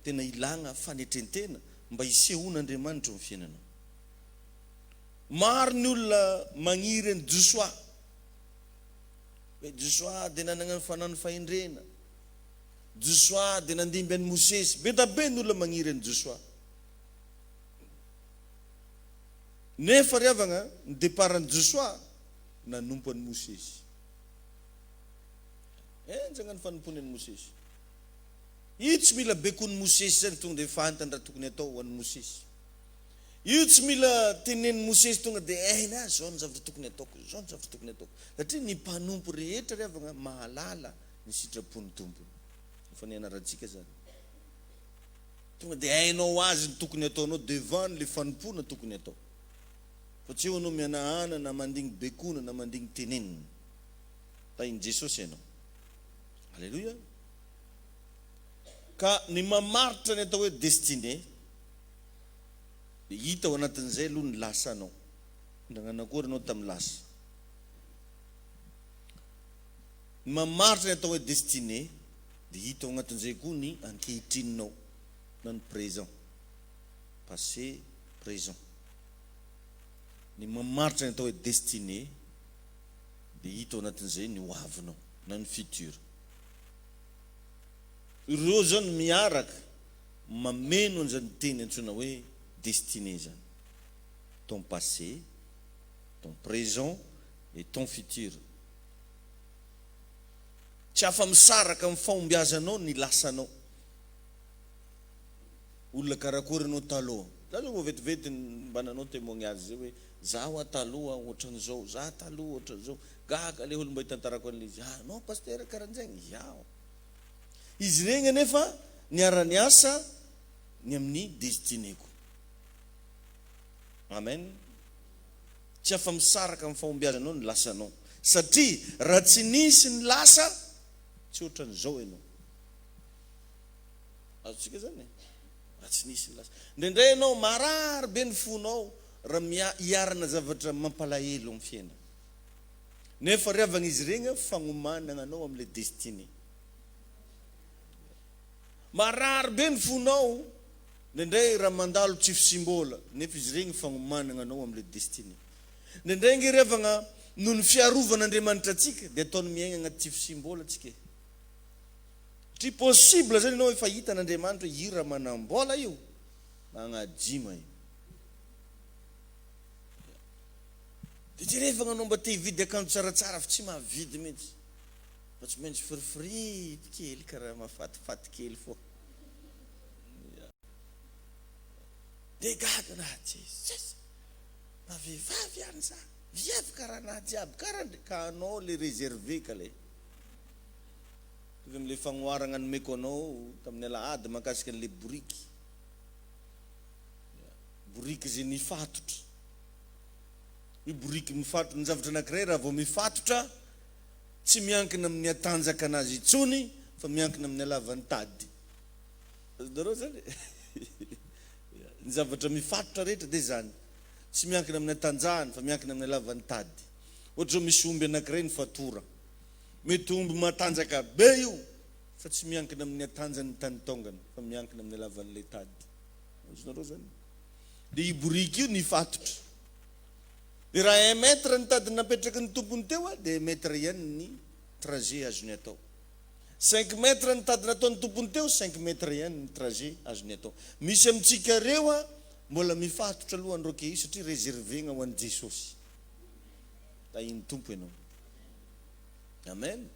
tena ilagna fanetrentena mba hisehoan'Andriamanitra amin'ny fiainanao. Maro ny olona magniry ny Joshua. Hoe Joshua dia nanana fanano fahendrena. Joshua dia nandimby an'i Mosesy. Be da be ny olona magniry ny Joshua. Nefa riavagna ny deparan'i Joshua nanompo an'i Mosesy. Enjagna ny fanompony an'i Mosesy. Io tsy mila bekon'i Mosesy zany tonga dia fantany raha tokony atao ho an'i Mosesy. Io tsy mila tenen'i Mosesy tonga dia zao ny zavatra tokony ataoko, zao ny zavatra tokony ataoko. Satria ny mpanompo rehetra riavagna mahalala ny sitrapony tompony. Fanena rantsika zany. Tonga dia hainao azy ny tokony ataonao devant le fanompona tokony atao. Fa tsy anao mianahana na mandigny bekona na mandigny tenenina. Tainy Jesosy ianao. Alléluia. Ka ny mamaritra ny atao hoe destiné, dia hita ao anatin'izay aloha ny lasa anao. Nagnanakory anao tamin'ny lasa. Ny mamaritra ny atao hoe destiné, dia hita ao anatin'izay koa ny ankehitrininao na ny présent. Passé, présent. Ny mamaritra ny atao hoe destiné, dia hita ao anatin'izay ny hoavinao na ny futur. Ireo zany miaraka mameno an'izany teny antsoina hoe destiné zany. Ton passé, ton présent et ton futur. Tsy afa-misaraka amin'ny fahombiazanao ny lasanao. Olona karakory anao taloha. Taloha vetivety mbananao témoignage zay hoe zaho taloha ohatran'izao, zaho taloha ohatran'izao. Gaga le olo mba hitantarako an'izy. Anao pasteur karan'izany? Yao. Izy regny anefa niara-ny asa ny amin'ny destinéko. Amen. Tsy afa-misaraka amin'ny fahombiazanao ny lasanao. Satria raha tsy nisy ny lasa, tsy ohatran'izao ianao. Azotsika zany e. Raha tsy nisy ny lasa. Ndraindray ianao marary be ny fonao raha hiarana zavatra mampalahelo amin'ny fiaina. Nefa riavana izy regny fagnomanana anao amin'le destiné. Marary be ny fonao, ndraindray raha mandalo tsy fisimbola, nefa izy regny fagnomanana anao amin'le destiné. Ndraindray nge riavana noho ny fiarovan'Andriamanitra atsika, dia ataony miaigna agnaty tsy fisimbola atsika. Tsy possible zany ianao efa hitan'Andriamanitra io raha manambola io, magnadima io. Dia jerevana anao mba te hividy akanjo tsaratsara fa tsy mahavidy mihitsy. Fa tsy maintsy firifirity kely karaha mafatifaty kely fo. Dia gaga na Jesus. Na vehivavy ihany za, viavy karaha na jiaby, ka anao le réservé ka le. Tovy amin'le fagnoharana nomeko anao tamin'ny alahady mahakasika an'le boriky. Boriky zay nifatotra. Iboriky mifatotra ny zavatra anankiray raha vao mifatotra tsy miankina amin'ny atanjaka anazy itsony fa miankina amin'ny alavan'ny tady. Azonareo zany ny zavatra mifatotra rehetra dia zany, tsy miankina amin'ny atanjahany fa miankina amin'ny alavan'ny tady. Ohatra misy omby anankiray ny fatora, mety omby matanjaka be io fa tsy miankina amin'ny atanjan'ny tany tongany fa miankina amin'ny alavan'ilay tady. Azonareo zany dia iboriky io nifatotra. Dia raha 1 mètre ny tady napetraky ny tompony teo dia 1 mètre ihany ny trajet azony atao. 5 mètre ny tady nataon'ny tompony teo, 5 mètre ihany ny trajet azony atao. Misy amintsika reo mbola mifatotra aloha androke io satria réservena ho an'i Jesosy. Tahiny tompo ianao. Amen.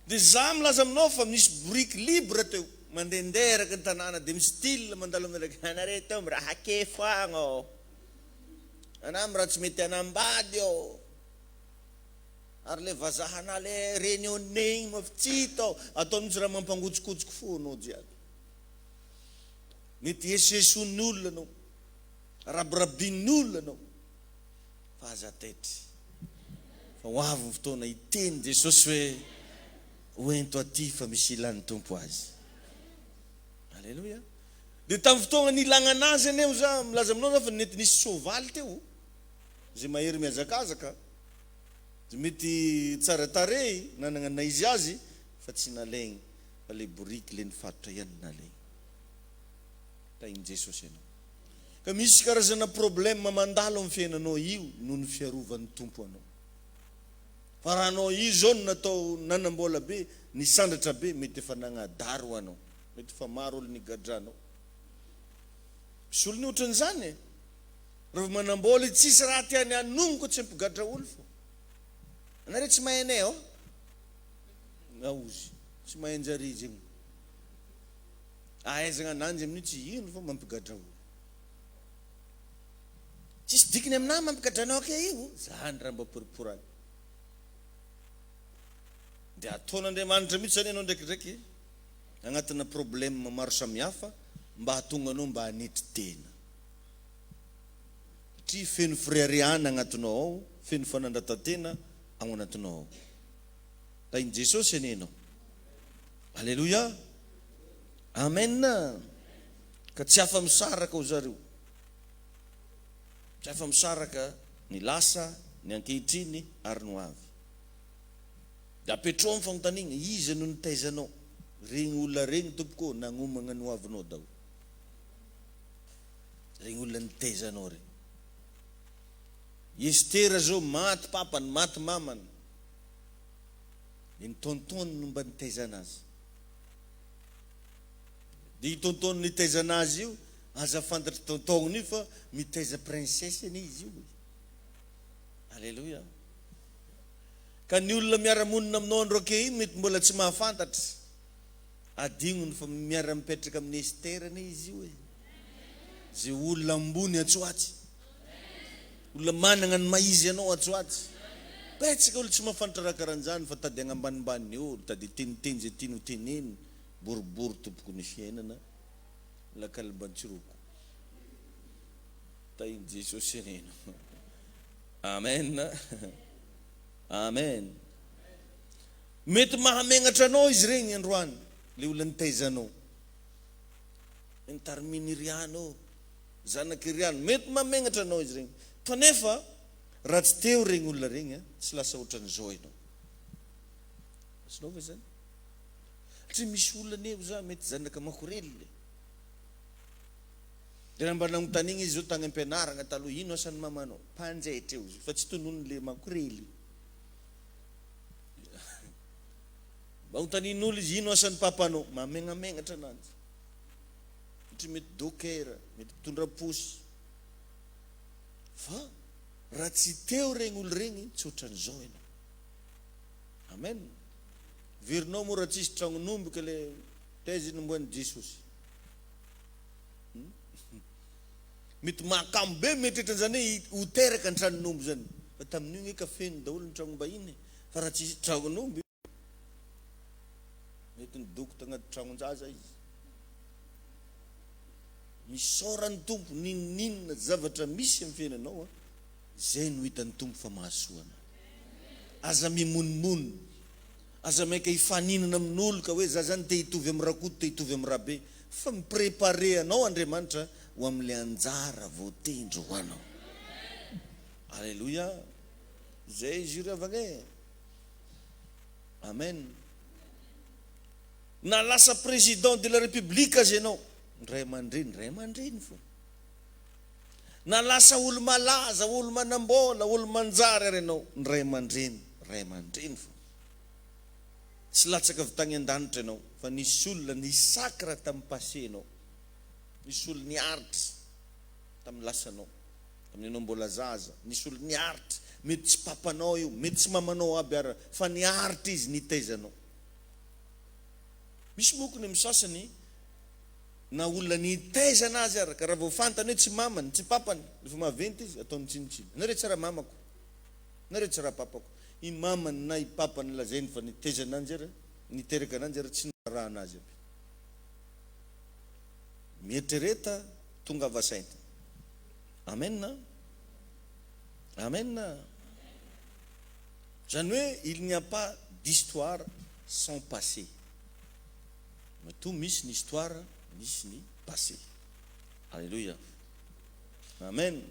Dia za milaza aminao fa misy boriky libre teo mandehandeha araky ny tanàna dia misy style mandalo amin'ireo anareo teo miraha ke foagna ô. Anao raha tsy mety anambady ô. Ary le vazahana le réunionnegny mafitsito ataony misy raha mampangotsikotsiko fo anao jiaby. Mety eseson'olona anao, rabirabin'olona anao. Fa aza tetry. Fa ho avy ny fotoana iteny Jesosy hoe hoento aty fa misy ilan'ny tompo azy. Alleluia. Dia tamin'ny fotoana nilagna anazy aneo za milaza aminao fa nety nisy soavaly teo zay mahery miazakazaka. Mety tsara tarehy nanana naizy azy fa tsy nalegny fa le boriky le nifatotra ihany nalegny. Tahiny Jesosy ianao. Ka misy karazana problème mandalo amin'ny fiainanao io noho ny fiarovan'ny tompo anao. Fa raha anao io zao natao nanambola be, nisandratra be, mety efa nagnadaro anao, mety efa maro olo nigadranao. Misy olo ny ohatran'izany raha manambola tsisy raha tiany anongo tsy ampigadra olo fo. Anareo tsy mahay anay naozy tsy mahay anjary izy igny. Ahaizana ananjy amin'io tsy ino fa mampigadra olo. Tsisy dikiny aminahy mampigadranao ke io, zany raha mba poriporany. Dia ataon'Andriamanitra mihitsy zany ianao ndraikidraiky agnatina problème maro samihafa mba hahatonga anao mba hanetry tena. Satria feno firiariana agnatinao ao, feno fanandratan-tena ao anatinao ao. Tahiny Jesosy anenao. Alleluia. Amen. Ka tsy afa misaraka ho zareo. Tsy afa misaraka ny lasa, ny ankehitriny ary ny ho avy. Dia apetrao amin'ny fanontaniana, iza no nitaizanao? Regny olona regny tompoko nagnomagna ny ho avinao dao. Regny olona nitaizanao regny. Estera zao maty papany, maty mamany. Dia nitontony no mba nitaizana azy. Dia itontony nitaizana azy io, aza fantatry tontoniny io fa mitaiza princesse any izy io. Alleluia. Ka ny olona miara-monina aminao androke iny mety mbola tsy mahafantatra. Adignony fa miara-mipetraka amin'ny Estera any izy io. Zay olona ambony atsoatsy. Olona manana ny maizy anao atsoatsy. Petsika olo tsy mahafantatra raha karan'izany fa tady agnambanimbany olo, tady teniteny zay tiany ho teneny, boribory tompoko ny fiainana, lakaliban-tsiroko. Tahiny Jesosy anena. Amen. Amen. Mety mahamenatra anao izy regny androany, le olona nitaizanao. Nitariminy riano, zanaky riano, mety mahamenatra anao izy regny. Fa nefa raha tsy teo regny olona regny, tsy lasa ohatran'izao ianao. Sinao ve zany? Tsy misy olona anevo za mety zanaka makorely. Dia mba nanontaniana izy zao tagny am-pianarana taloha, ino asan'ny mamanao? Mpanjaitra eo izy, fa tsy tonony le makorely. Mba hontanin'olo izy, ino asan'ny papanao? Mamenamenatra ananjy. Satria mety dokera, mety mpitondra posy. Fa raha tsy teo regny olo regny, tsy ohatran'izao ianao. Amen. Verinao moa raha tsisy tragnon'omby ka le taizy nomboan'i Jesosy. Mety mahakamo be mietrehitra zany ho teraka ny tranon'omby zany. Fa tamin'io ka feno daholo ny tragnom-bahiny. Fa raha tsisy tragnon'omby, mety nidoko tagnaty tragon-jaza izy. Misaorany tompo ninninona zavatra misy amin'ny fiainanao zay no hitan'ny tompo fa mahasoana. Aza mimonimono, aza maika hifaninana amin'olo ka hoe za zany te hitovy amin'ny rakoto, te hitovy amin'ny rabe, fa miprepare anao Andriamanitra ho amin'le anjara voatendry ho anao. Alléluia. Zay izy io ravagna. Amen. Na lasa président de la République azy ianao, ray aman-dreny fo. Na lasa olo malaza, olo manambola, olo manjary ary ianao, ray aman-dreny fo. Tsy latsaka avy tagny an-danitra ianao, fa nisy olona nisakra tamin'ny passé ianao. Nisy olo niaritra tamin'ny lasanao, tamin'ny ianao mbola zaza. Nisy olo niaritra, mety tsy papanao io, mety tsy mamanao aby ara, fa niaritra izy nitaizanao. Misy mokony amin'ny sasany na olona nitaizana azy ara, ka raha vao fantany hoe tsy mamany, tsy papany, rehefa maventy izy ataony tsinitsiny. Nareo tsara mamako, nareo tsara papako. I mamany na i papany lazainy fa nitaizana anjy ara, niteraka ananjy ara, tsy narahana azy aby. Mietrereta tonga vasainta. Amen na? Amen na? Zany hoe il n'y a pas d'histoire sans passé. Mais tout misy ny histoire, misy ny passé. Alléluia. Amen.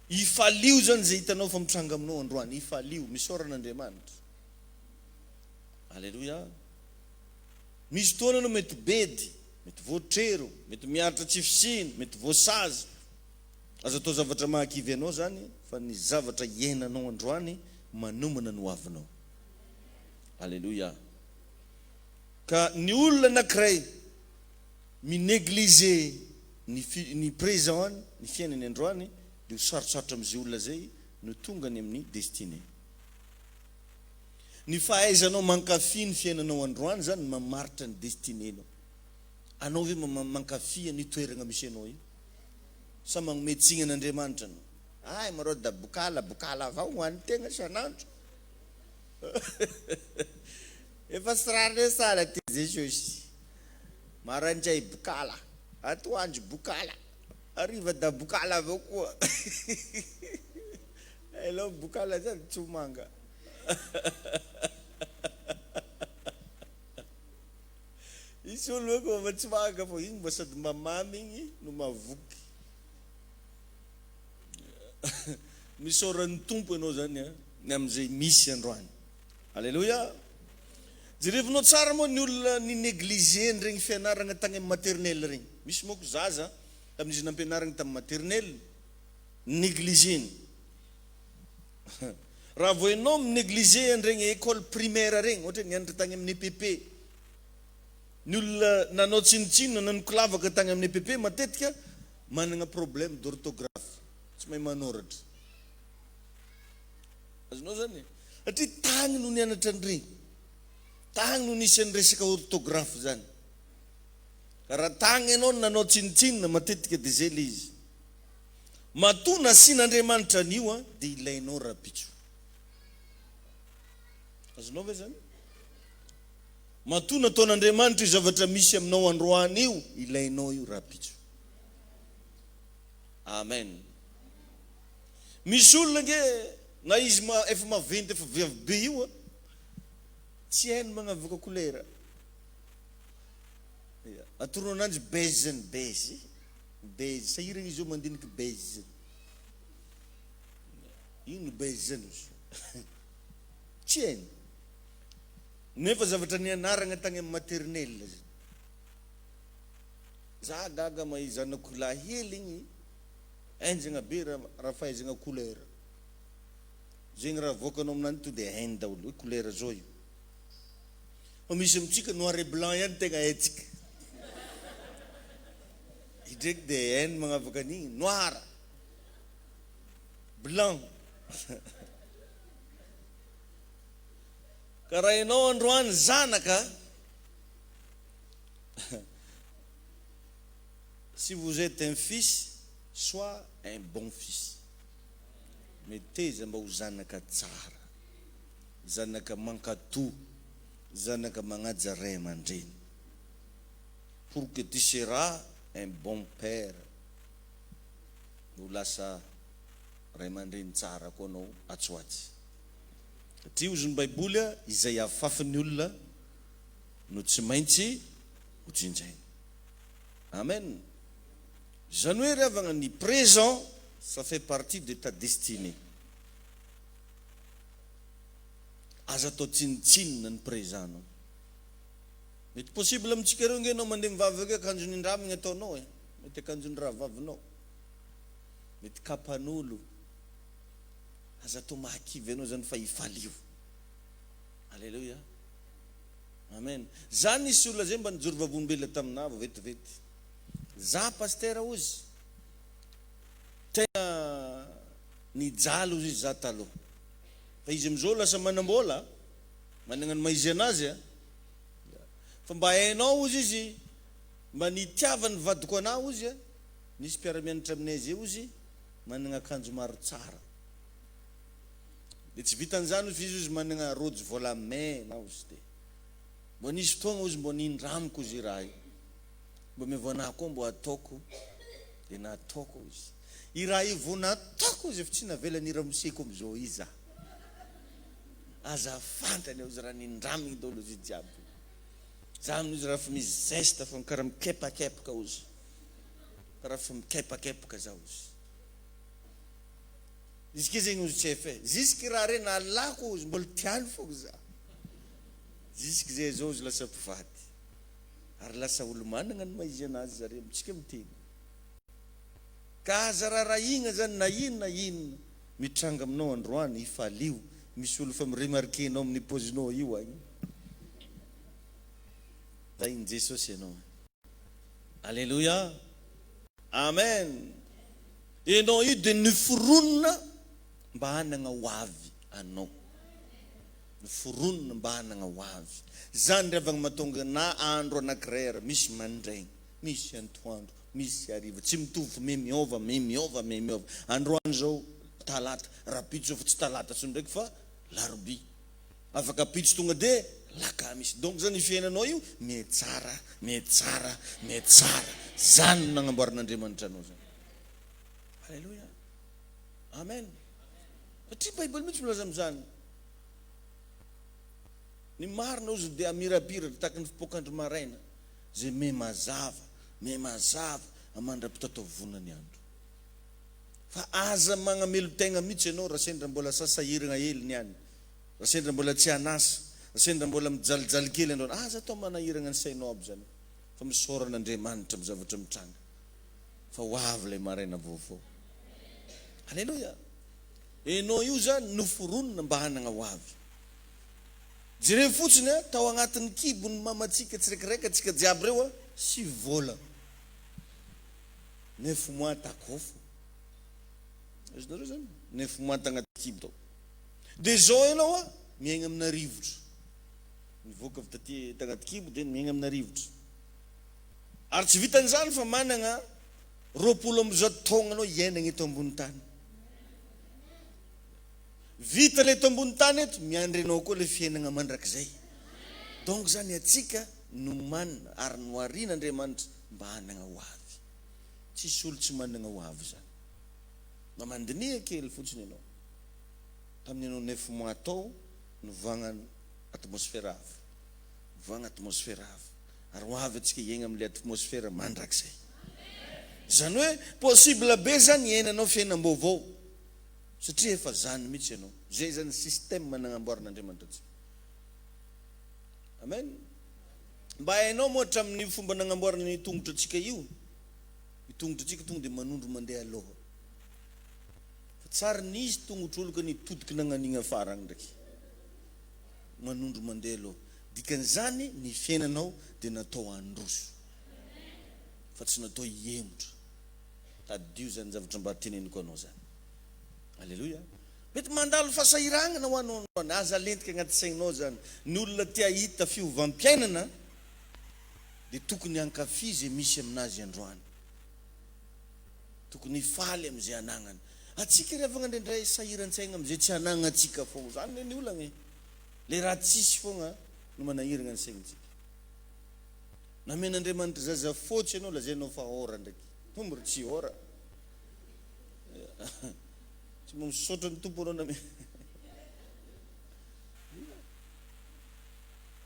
Ifalio zany zay hitanao fa mitranga aminao androany, ifalio, misoran'Andriamanitra. Alléluia. Misy fotoana anao mety bedy, mety voatrero, mety miaritra tsy fisiny, mety voasazy. Aza atao zavatra mahakivy anao zany, fa ny zavatra iainanao androany manomana no avinao. Alléluia. Ka ny olona anankiray mineglize ny présent, ny fiainany androany, dia ho sarotsaritra amin'izay olona zay no tonga ny amin'ny destiné. Ny fahaizanao mankafy ny fiainanao androany zany mamaritra ny destinénao. Anao hoe mankafy ny toerana misy anao io. Sa magnome tsiny an'Andriamanitra anao. Ay marao da bokala avao ho an'ny tegna sanandro. Efa sirarire sara ty Jesosy. Maraindray bokala, atoandro bokala, hariva da bokala avao koa. Hello bokala zany tsomanga. Isy olo hoe koa tsy manga fo igny mba sady mamamy igny no mavoky. Misoran'ny tompo ianao zany ny am'izay misy androany. Alléluia. Jerevinao tsara moa ny olona ny negligé regny fianarana tagny amin'ny maternelle regny. Misy moko zaza tamin'izy nampianarana tamin'ny maternelle, negligé. Raha vao ianao minegligé regny école primaire regny, ohatra nianatra tagny amin'ny EPP. Ny olona nanao tsinitsino, nanokolavaka tagny amin'ny EPP, matetika manana problème d'orthographe. Tsy mahay manoratra. Azonao zany. Satria tagny no nianatra an'iregny. Tagny no nisy ny resaka orthographe zany. Ka raha tagny ianao nanao tsinitsinina matetika dia zay le izy. Matoa nasian'Andriamanitra an'io dia ilainao rapitso. Azonao ve zany? Matoa nataon'Andriamanitra io zavatra misy aminao androany io, ilainao io rapitso. Amen. Misy olona nge na izy efa maventy efa viavy be io tsy hainy magnavoaka kolera. Atorono ananjy beige. Sahirana izy io mandiniky beige. Ino beige tsy hainy. Nefa zavatra nianarana tagny amin'ny maternelle. Za gaga mahay zanako lahely igny enjagna be raha fahaizagna kolera. Zegny raha voakanao aminany to dia hainy daholo hoe kolera zao io. Fa misy amintsika noir et blanc ihany tegna haitsika. Idraiky dia hainy magnavaka an'igny noir, blanc. Ka raha ianao androany zanaka, si vous êtes un fils, sois un bon fils. Meteza mba ho zanaka tsara, zanaka mankatoa, zanaka magnaja ray aman-dreny. Pour que tu seras un bon père. Ho lasa ray aman-dreny tsara koa anao atsoaty satria ozy ny baiboly izay afafin'ny olona no tsy maintsy hojinjaina. Amen. Zany hoe ravagna ny présent, ça fait partie de ta destinée. Aza atao tsinitsinina ny présent anao. Mety possible amintsika reo nge anao mandeha mivavaka akanjony ndramigna ataonao mety akanjony rahavavinao, mety kapan'olo, aza atao mahakivy anao zany fa ifalio. Alléluia. Amen. Zany nisy olona zay mba nijoro vavolombelona taminavo vetivety. Za pasteur ozy tena nijaly ozy za taloha, fa izy amizao lasa manambola manana ny maizy anazy fa mba hainao ozy izy mba nitiavany vadiko anah ozy nisy mpiara-mianatra aminay zay ozy manana akanjo maro tsara de tsy vitan'izany ozy izy manana rojo volamena ozy de mbo nisy fotoagna ozy mbo nindramiko ozy raha io mbo mivona koa mbo ataoko de nataoko ozy i raha io vo nataoko ozy efa tsy navela niramoseko amizao iza aza fantany ozy raha nindramigny daholo ozy jiaby za amin'izy raha fa misy geste fa karaha mikepakepaka ozy karaha fa mikepakepaka za ozy izy ke zegny ozy tsy efe jusque raha re nalako ozy mbola tiany fogo za jusque zay zao ozy lasa mpivady ary lasa olo manana ny maizy anazy zare mitsika miteny ka aza raha igna zany na inona mitranga aminao androany ifalio misy olo fa miremarkenao amin'ny pozinao io agny da iny Jesosy anao. Alléluia. Amen. Enao io de niforonina mba hanagna hoavy anao, niforonina mba hanagna hoavy. Zany ravagna mahatonga na andro anakirera misy mandraigny, misy antoandro, misy hariva, tsy mitovy miova. Androany zao talata, rapitso fa tsy talata so ndraiky fa larobia, afaka pitso tonga de lakamisy. Donc zany fiainanao io metsara. Zany no nagnamboaran'Andriamanitra anao zany. Alléluia. Amen. Satria Bible mitsy milaza am'zany. Ny marina ozy de amirapira tahaka ny fipoakandro maraina zay me mazava amandra-pitataovona ny andro. Fa aza magnamelo tegna mitsy anao raha sendra mbola sasahiragna hely niany, raha sendra mbola tsy anasa, raha sendra mbola mijalijaly kely andro, aza atao manahiragna ny sainao aby zany fa misoran'Andriamanitra amin'ny zavatra mitranga fa ho avy lay maraina vaovao. Alléluia. Enao io zany noforonina mba hanagna ho avy. Jere fotsiny tao agnatin'ny kibony mamatsika tsiraikiraiky atsika jiaby reo 6 vola 9 mois takofo. Azonareo zany 9 mois tagnaty kibo tao. De zao ianao miaigna amina rivotra, nivoaka avy taty tagnaty kibo de miaigna amina rivotra. Ary tsy vitan'izany fa managna 20 am'zao taogna anao iainagna eto ambony tany. Vita le eto ambony tany eto miandry anao koa le fiainagna mandrakizay. Donc zany atsika no manana ary no arian'Andriamanitra mba hanagna ho avy. Tsisy olo tsy managna ho avy zany. Mamandinia kely fotsiny ianao. Tamin'ny anao 9 mois tao novagna atmosfera hafa. Novagna atmosfera hafa. Ary ho avy atsika iaigna amin'le atmosfera mandrakizay. Zany hoe possible be zany iainanao fiainam-baovao. Satria efa zany mitsy ianao. Zay zany système nagnamboaran'Andriamanitra atsika. Amen. Mba hainao moa hatramin'ny fomba nagnamboarany tongotra atsika io, i tongotra atsika tonga de manondro mandeha aloha. Fa tsara nisy tongotr'olo ka nitodiky nagnanigna farany ndraiky, manondro mandeha aloha. Dikan'izany ny fiainanao de natao androso fa tsy natao iemotra. Tadio zany zavatra mba teneniko anao zany. Alléluia. Mety mandalo fasahiragna ho anao, aza lentika agnaty sainao zany. Ny olona tia hita fiovam-piainana de tokony hankafizy misy aminazy androany, tokony faly am'izay anagnany. Atsika rehefa ndraindray sahiran-tsaigna am'izay tsy anagnana atsika fogna zany ny olagna le raha tsisy fogna no manahiragna ny saignatsika. Namen'Andriamanitra zaza fotsy ianao lazainao fa ora ndraiky, tombory tsy ora. tsy mba misaotra ny tompo anao na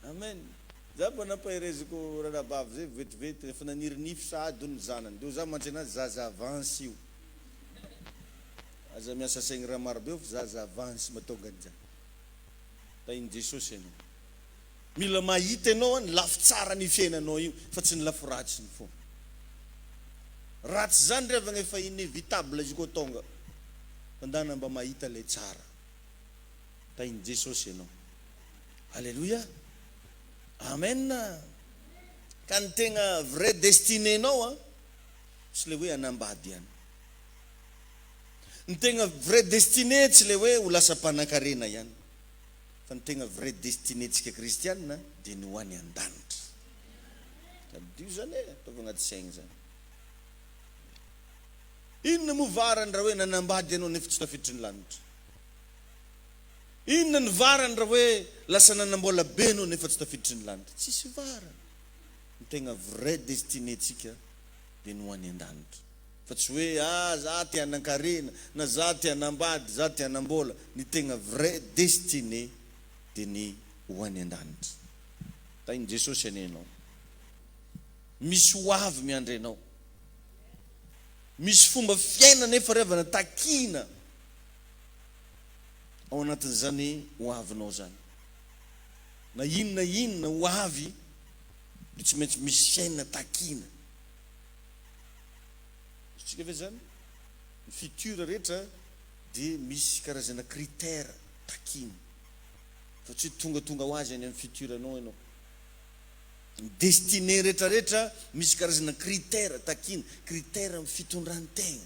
amen. Za mba nampahireziko ranabavy zay vetivety efa nanirinify sady ny zanany deo za mantsy anazy zaza avansy io aza miasa saigny raha maro be io fa zaza avansy mahatonga an'izany tainy Jesosy ianao mila mahita ianao ny lafy tsara ny fiainanao io fa tsy ny lafy ratsy ny fo ratsy zany revagna efa inévitable izy koa tonga fandana mba mahita le tsara tainy Jesosy ianao. Alléluia, amen. Ka ny tegna vrai destinénao tsy le hoe anambady ihany. Ny tegna vrai destiné tsy le hoe ho lasa mpanan-karena ihany, fa ny tegna vrai destinétsika kristianina dia ny ho any an-danitra. Dio zany ataovy agnaty saigny zany. Inona mo varany raha hoe nanambady ianao nefa tsy tafiditry ny lanitra? Inona ny varany raha hoe lasa nanambola be anao nefa tsy tafiditry ny lanitra? Tsisy varany. Ny tegna vrai destinétsika dia ny ho any an-danitra. Fa tsy hoe za ty hanan-karena na za ty hanambady, za ty hanambola. Ny tegna vrai destiné dia ny ho any an-danitra. Tainy Jesosy anenao. Misy ho avy miandry anao. Misy fomba fiaina nefa revana takina ao anatin'izany ho avinao zany. Na inona ho avy dia tsy maintsy misy fiaina takina. Tsika ve zany? Ny futur rehetra dia misy karazana critère takina. Fa tsy tonga ho azy any amin'ny futur anao ianao. Ny destiné rehetrarehetra misy karazana critère takina, critère amin'ny fitondran-tegna.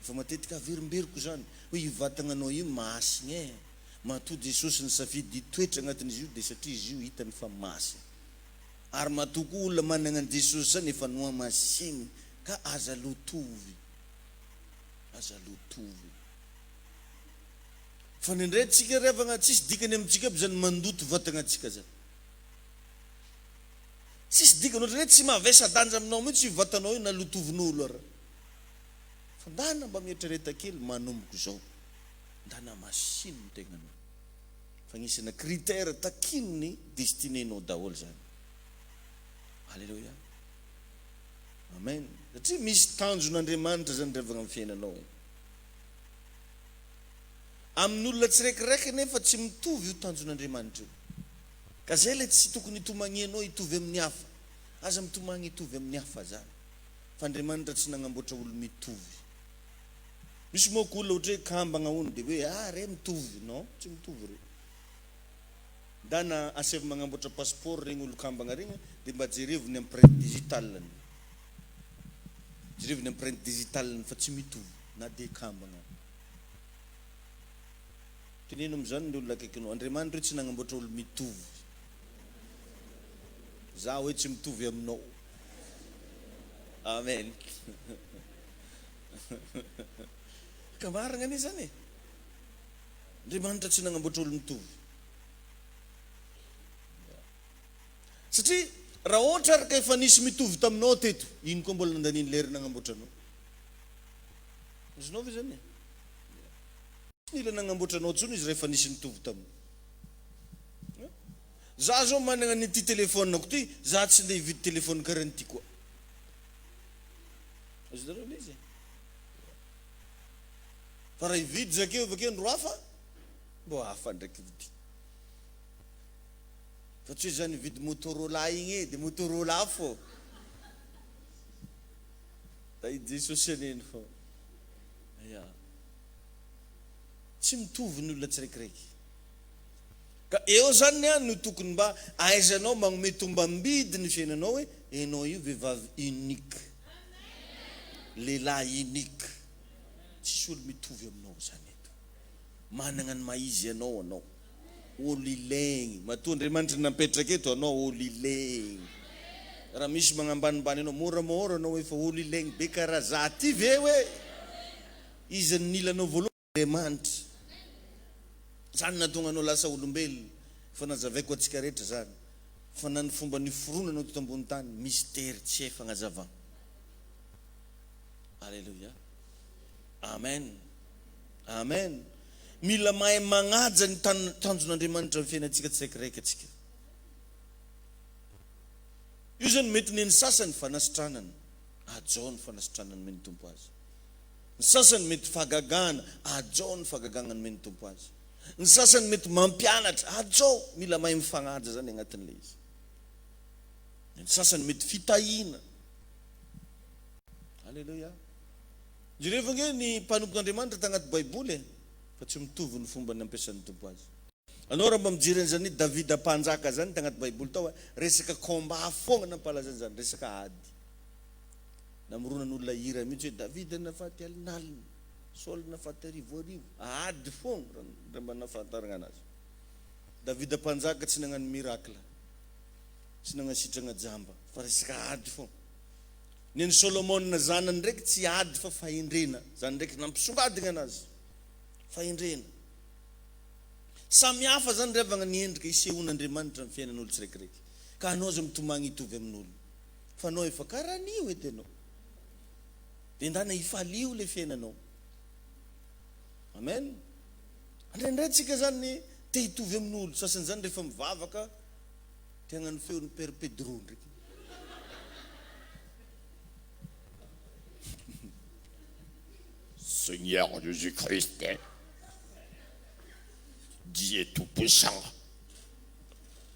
Fa matetika averimberiko zany hoe io vatananao io masina mahatody Jesosy ny safidy toetra agnatin'izy io dia satria izy io hitany fa masina. Ary mahatoky olona manana an Jesosy zany efa noa masiny ka aza lotovy. Aza lotovy. Fa nindray tsika revagna tsisy dikany amintsika aby zany mandoto vatagnatsika zany. Tsisy dikany ohatran'ny hoe tsy mavesa danja aminao mihitsy io vatanao io na lotovin'olo ara. Fa ndana mba mieritreretra kely manomboka zao. Ndana masiny ny tegnanao. Fa anisana critère takin'ny destinénao daholo zany. Alléluia. Amen. Satria misy tanjon'Andriamanitra zany revagna amin'ny fiainanao. Amin'ny olona tsiraikiraiky nefa tsy mitovy io tanjon'Andriamanitra io. Ka zay le tsy tokony hitomagny anao hitovy amin'ny hafa. Aza mitomagny hitovy amin'ny hafa zany. Fa Andriamanitra tsy nanamboatra olo mitovy. Misy moa ko olona ohatra hoe kambagna hono dia hoe re mitovy. Non, tsy mitovy re. Ndana asevy magnamboatra passeport regny olo kambagna regny dia mba jereviny empreinte digitale. Jereviny empreinte digitale fa tsy mitovy na dia kambagna. Teneno am'izany ny olona akaikinao. Andriamanitra hoe tsy nanamboatra olo mitovy. Za hoe tsy mitovy aminao. Amen. Ka marina anie zany. Andriamanitra tsy nanamboatra olo mitovy. Satria raha ohatra araka efa nisy mitovy taminao teto, ino koa mbola nandaniany lery nanamboatra anao? Azonao ve zany? Tsy nila nanamboatra anao tsony izy rehefa nisy mitovy taminao. Za zao manana n'ity téléphone-ako ty, za tsy nde hividy téléphone karaha n'ity koa. Azonareo le izy? Fa raha hividy zakeo avakeo andro hafa, mbo hafa ndraiky vidy. Fa tsy hoe zany vidy Motorola igny dia Motorola fô. I Jesosy aneny fô. Tsy mitovy ny olona tsiraikiraiky. Ka eo zany no tokony mba ahaizanao magnome tombam-bidy ny fiainanao hoe enao io vehivavy unique. Lehilahy unique. Tsisy olo mitovy aminao zany eto. Manana ny maizy anao. Olo ilaigny. Matoa Andriamanitra napetraka eto anao olo ilaigny. Raha misy magnambanimbany anao moramora anao efa olo ilaigny be karaha za ty ve hoe izy nilanao voalohany Andriamanitra. Zany nahatonga anao lasa olombelona. Fa nazavaiko atsika rehetra zany. Fa na ny fomba niforonanao teto ambony tany mystère tsy hay fagnazavana. Alléluia. Amen. Amen. Mila mahay magnaja ny tanjon'Andriamanitra amin'ny fiainantsika tsiraikiraiky atsika. Io zany mety ny sasany fanasitranana, ajao ny fanasitranana meny tompo azy. Ny sasany mety fagagana, ajao ny fagagana meny tompo azy. Ny sasany mety mampianatra, ajao mila mahay mifagnaja zany agnatin'ilay izy. Ny sasany mety fitahina. Halleluja. Jereva nge ny mpanompon'Andriamanitra tagnaty Baiboly fa tsy mitovy ny fomba ny ampiasan'ny tompo azy. Anao raha mba mijery an'izany Davida mpanjaka zany tagnaty Baiboly tao, resaka combat fogna nampalazany zany, resaka ady. Namoronan'olona hira mihitsy hoe Davida nafaty alinalina, Saul nafaty arivoarivo, ady fogna raha mba nafantarana anazy. Davida mpanjaka tsy nagnano miracle, tsy nagnano sitrana jamba, fa resaka ady fogna. Ny Solomon zanany ndraiky tsy ady fa fahendrena, zany ndraiky nampisongadina anazy, fahendrena. Samy hafa zany revagna ny endrika isehon'Andriamanitra amin'ny fiainan'olo tsiraikiraiky. Ka anao zay mitomagny hitovy amin'olo. Fa anao efa karaha an'io edy anao. Dia ndana hifalio le fiainanao. Amen. Indraindray tsika zany te hitovy amin'olo, sasany zany rehefa mivavaka te hagnano feon'ny Père Pedro ndraiky. Seigneur Jésus-Christ, Dieu tout-puissant.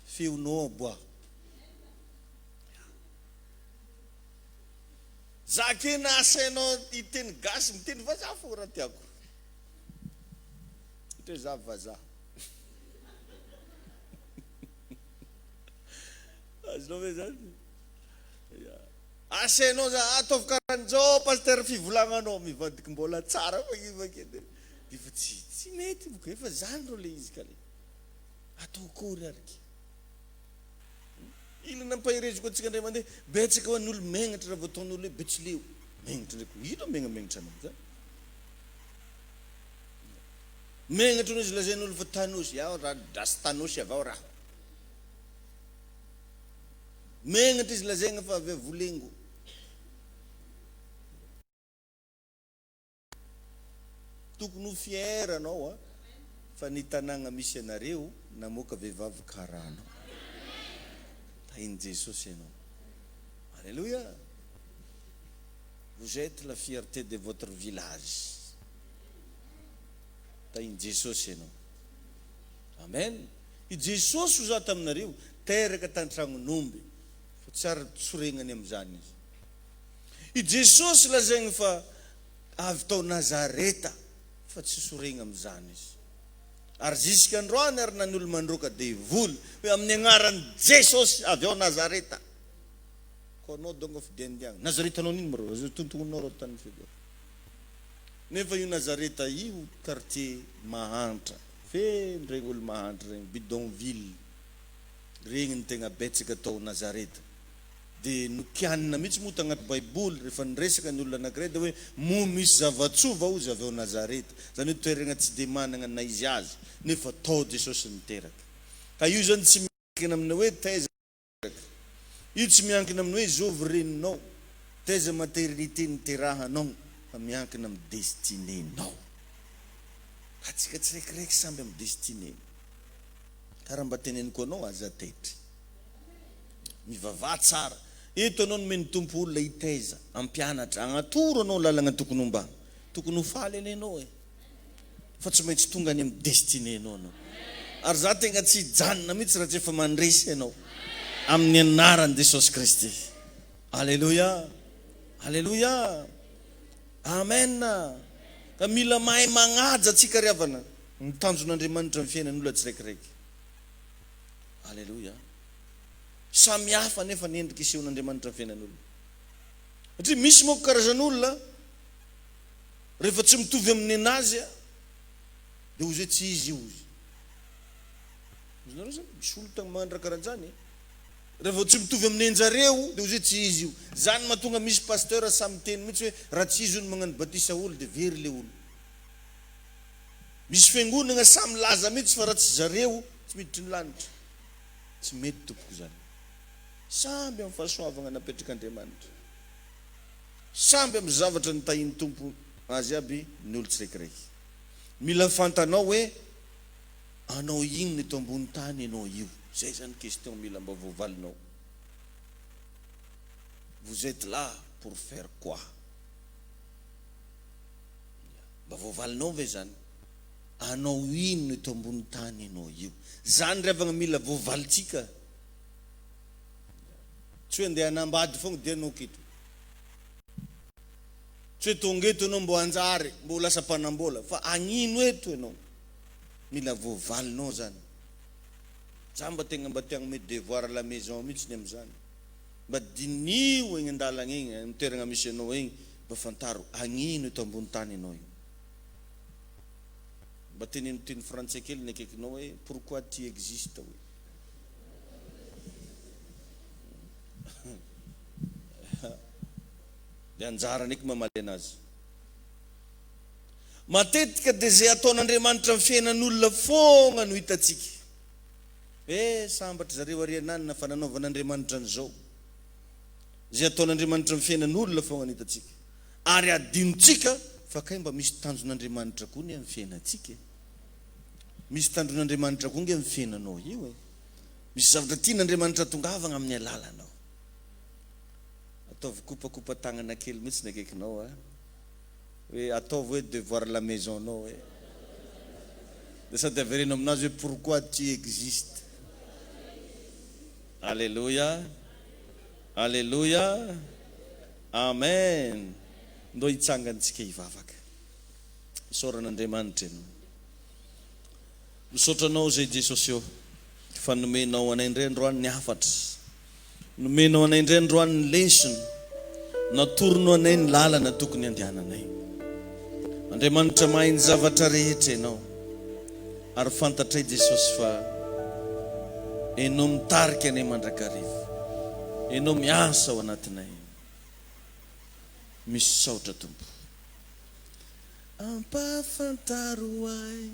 Feonao bois. Zake na asainao iteny gasy miteny vazaha fo raha tiako. Iteny za vazaha. Azonao ve zany? Asainao za ataovy karan'izao pasteur fivolagnanao mivadiky mbola tsara fakivakedy. Efa tsy mety boka, efa zany ro le izy ka le. Atao kory ariky. Ino nampahireziko antsika ndray mandeha betsaka ho an'olo megnatra raha voataon'olo hoe Betsileo. Megnatra ndraiky, ino megnamegnatra anao zany? Megnatra no izy lazain'olo fa tanosy, ao raha drasy tanosy avao raha. Megnatra izy lazaigna fa avy volengo. Tokony ho fier anao fa ny tanàgna misy anareo namoaka vehivavy karaha anao. Tahiny Jesosy ianao. Alléluia. Vous êtes la fierté de votre village. Tahiny Jesosy ianao. Amen. I Jesosy ho za taminareo teraka tan-tragnon'omby fa tsara soregnany amin'izany izy. I Jesosy lazaigny fa avy tao Nazareta fa tsy soregna amin'izany izy. Ary jusqu'à androany ary nan'olo mandroka devoly hoe amin'ny agnaran'i Jesosy avy ao Nazareta. Ko anao dongo fidiandiagna. Nazareta anao nino maro? Azo tontongonao rao tany fedora. Nefa io Nazareta io quartier mahantra. Fendregny olo mahantra regny, bidonville. Regny ny tegna betsaka tao Nazareta. Dia nokianina mihitsy moa tagnaty Baiboly rehefa niresaka ny olona anankiray dia hoe moa misy zava-tsova ozy avy ao Nazareta. Zany hoe toerana tsy dia manana na izy azy nefa tao Jesosy niteraka. Ka io zany tsy miankina amina hoe taiza teraka. Io tsy miankina amina hoe zovy reninao, taiza maternité niterahanao, fa miankina amin'ny destinénao. Atsika tsiraikiraiky samby amin'ny destiné. Karaha mba teneniko anao aza tetry. Mivavaha tsara. Eto anao nomeny tompo olona hitaiza, ampianatra, agnatoro anao lalagna tokony hombana. Tokony ho faly alenao e. Fa tsy maintsy tonga any amin'ny destinénao anao. Ary za tegna tsy hijanona mihitsy raha tsy efa mandresy anao amin'ny anaran'i Jesosy Kristy. Alléluia. Alléluia. Amen. Ka mila mahay magnaja atsika ry havana ny tanjon'Andriamanitra amin'ny fiainan'olona tsiraikiraiky. Alléluia. Samy hafa nefa ny endrika isehon'Andriamanitra amin'ny fiainan'olona. Satria misy moa karazan'olona rehefa tsy mitovy amin'ny anazy dia ozy hoe tsy izy io izy. Iznareo zany misy olo tagny magnano karan'izany. Rehefa tsy mitovy amin'ny anjareo dia ozy hoe tsy izy io. Zany mahatonga misy pasteur samy teny mihitsy hoe raha tsy izy io no magnano batisa olo dia very le olo. Misy fiangonana samy laza mihitsy fa raha tsy zareo tsy miditry ny lanitra. Tsy mety tompoko zany. Samby amin'ny fahasoavana napetraka Andriamanitra. Samby amin'ny zavatra nitahiny tompo azy aby ny olo tsiraikiraiky. mila fantanao hoe anao inona eto ambony tany anao io. Zay zany question mila mba voavalinao. Vous êtes là pour faire quoi? Mba voavalinao ve zany? Anao inona eto ambony tany anao io. Zany revagna mila voavalitsika. Tsy hoe andeha hanambady fogna dia anao keto. Tsy hoe tonga eto anao mbo anjary, mbo lasa mpanambola, fa agnino eto anao. Mila voavalinao zany. Za mba tegna mba tiagna mettre devoir à la maison mihitsy ny am'zany. Mba dinio egny andalagna egny, am'toeragna misy anao egny, mba fantaro agnino eto ambony tany anao io. Mba teny frantsay kely ny akaikinao hoe pourquoi tu existes hoe. Dia anjara ndraiky mamaly anazy. Matetika dia zay ataon'Andriamanitra amin'ny fiainan'olona fogna no hitatsika. Sambatra zareo ariananina fa nanaovan'Andriamanitra an'izao. Zay ataon'Andriamanitra amin'ny fiainan'olona fogna no hitatsika. Ary adinotsika fa kay mba misy tanjon'Andriamanitra koa ny amin'ny fiainantsika. Misy tanjon'Andriamanitra koa nge amin'ny fiainanao io. Misy zavatra tian'Andriamanitra tongavagna amin'ny alalanao. Ataovy kopakopa tagnana kely mihitsy ny akaikinao hoe ataovy hoe devoir à la maison nao hoe. Dia sady averenao aminazy hoe pourquoi tu existes. Alléluia. Alléluia. Amen. Ndo hitsangantsika hivavaka. Isaoran'Andriamanitra ianao. Misaotranao zay Jesosy eo. Fa nomenao anay indray androany ny hafatra. Nomenao anay indray androany ny lesona. Natorono anay ny lalana tokony andehananay. Andriamanitra mahay ny zavatra rehetra ianao. Ary fantatray Jesosy fa ianao mitarika anay mandrakariva. Ianao miasa ao anatinay. Misaotra Tompo. Ampafantaro ahy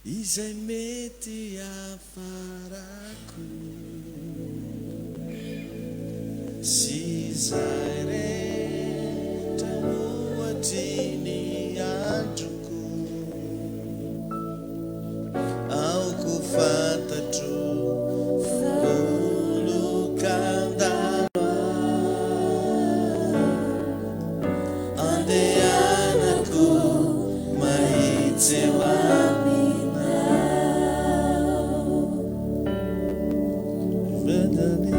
izay mety afarako. Si izay rehetra ohatra ny androko, aoko fantatro folokandaro andehanako mahitsy eo aminao. Vedane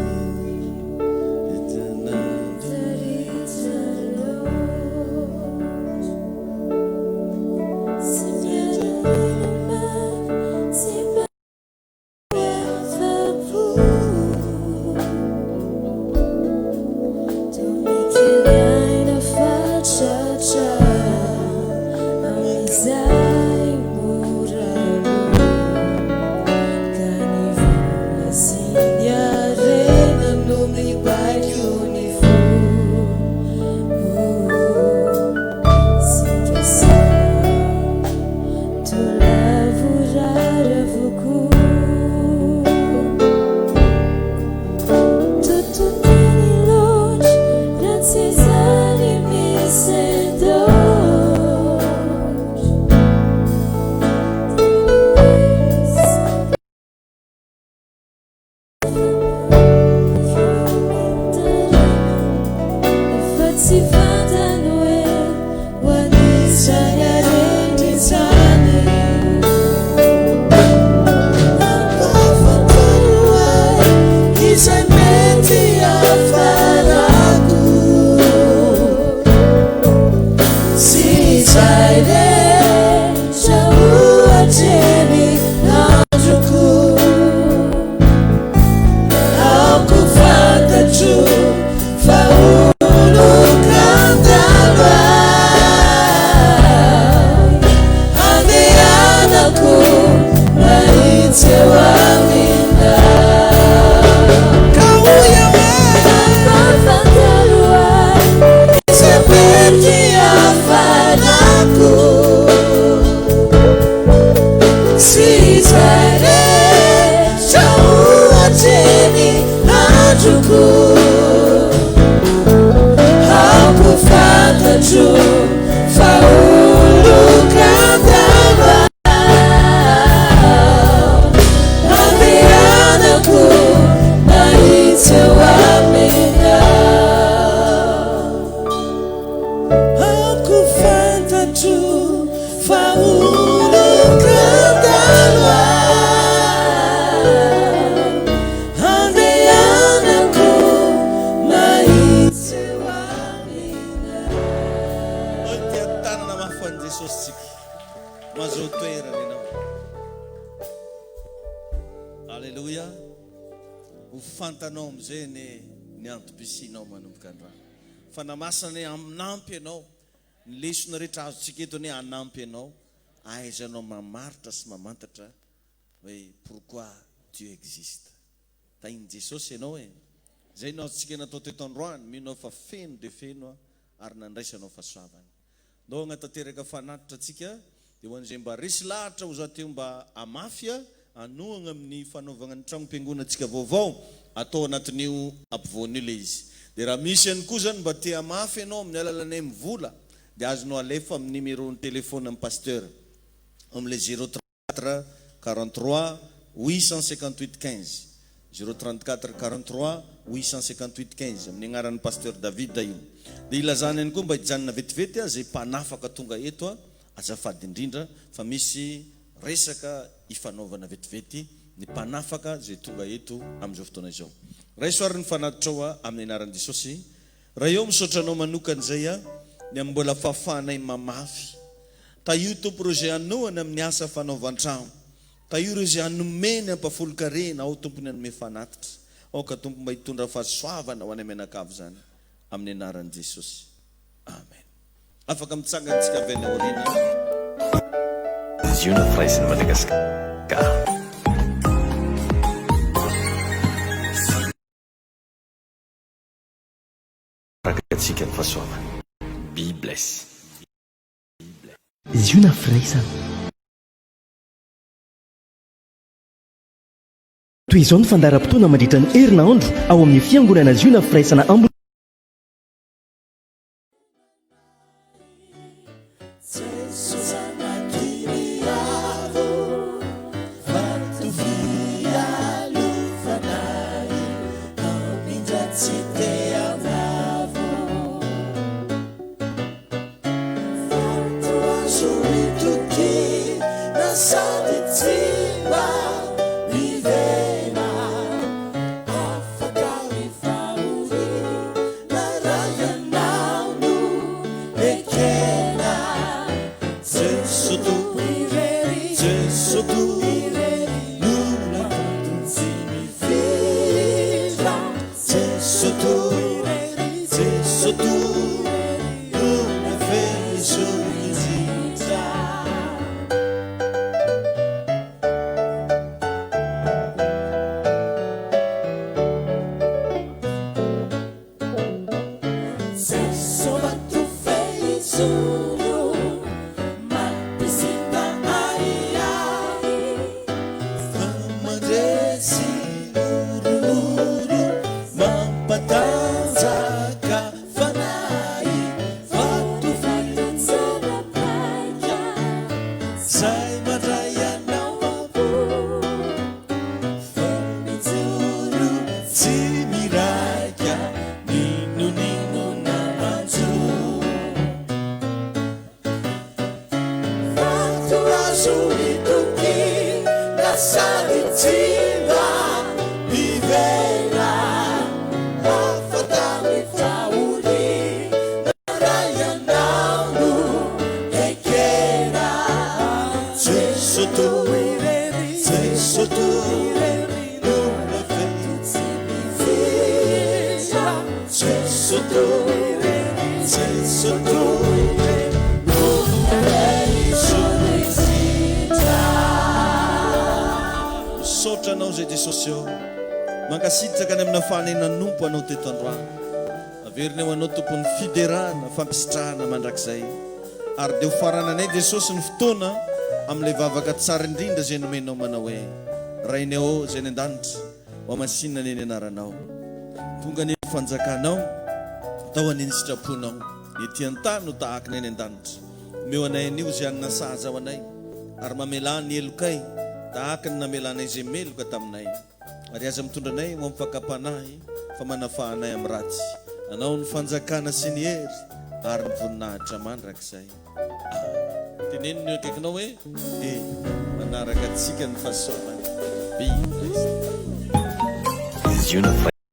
anaran'i Jesosy tsika mahazo toerana ianao. Alleluia. Ho fantanao amizay ny antom-pisianao manomboka androany. Fa namasana aminampy ianao, ny lesona rehetra azotsika eto hoe anampy ianao, ahaizanao mamaritra sy mamantatra hoe pourquoi Dieu existe. Tain'i Jesosy ianao e. Zay no azotsika natao teto androany, minao fa feno dia feno ary nandraisanao fahasoavana. Nao agnatanteraka fanatitra atsika dia ho an'izay mba resy lahatra ho zateo mba amafia anohagna amin'ny fanaovana ny tragnom-piangonana antsika vaovao, atao anatin'io ampovoan'io le izy. Dia raha misy ihany koa zany mba te amafy ianao amin'ny alalanay mivola, dia azonao alefa amin'ny numéro ny telefôny amin'ny pasteur amin'le 034 43 858 15 034 43 858 15 amin'ny agnaran'ny pasteur David io. Dia ilazany ihany koa mba hijanona vetivety zay mpanafaka tonga eto azafady indrindra fa misy resaka ifanaovana vetivety ny mpanafaka zay tonga eto amin'izao fotoana izao. Raha isoary ny fanatitra amin'ny anaran'i Jesosy. Raha eo misaotranao manokana zay ny amin'ny mbola fahafahanay mamafy. Ta io to projet anohana amin'ny asa fanaovan-trano. Ta io ireo zay anomeny ampafolo-karena ao tompony anome fanatitra. Ao ka tompo mba hitondra fahasoavana ho anay mianakavy zany amin'ny anaran'i Jesosy. Amen. Afaka mitsangantsika avy any aoriana. Ziona Fraisin'i Madagasikara. Rakatsika ny fahasoavana. Be blessed. Ziona firaisana. Toy izao ny fandaharam-potoana mandritra ny herinandro ao amin'ny fiangonana Ziona firaisana ambo. Sotranao zay Jesosy eo mankasitraka any amina fanena nompo anao teto androany. Averineo anao tompon'ny fiderana fampisitrahana mandrakizay ary dia ho farananay Jesosy ny fotoana amin'ilay vavaka tsara indrindra zay nomenao manao hoe raineo zay ny an-danitra ho amasinina ny anaranao tonga ny fanjakanao tao aniny sitraponao ny ety an-tany no tahaka ny any an-danitra omeo anay anio zay anina sahaza ao anay ary mamelany ny elokay tahaka ny namelanay zay meloka taminay ary aza mitondra anay ho amin'ny fakapanahy fa manafahanay amin'ny ratsy anao ny fanjakana sy ny hery ary ny voninahitra mandrakizay. Teneno ny akaikinao hoe manaraka atsika ny fahasoavana. Be blessed.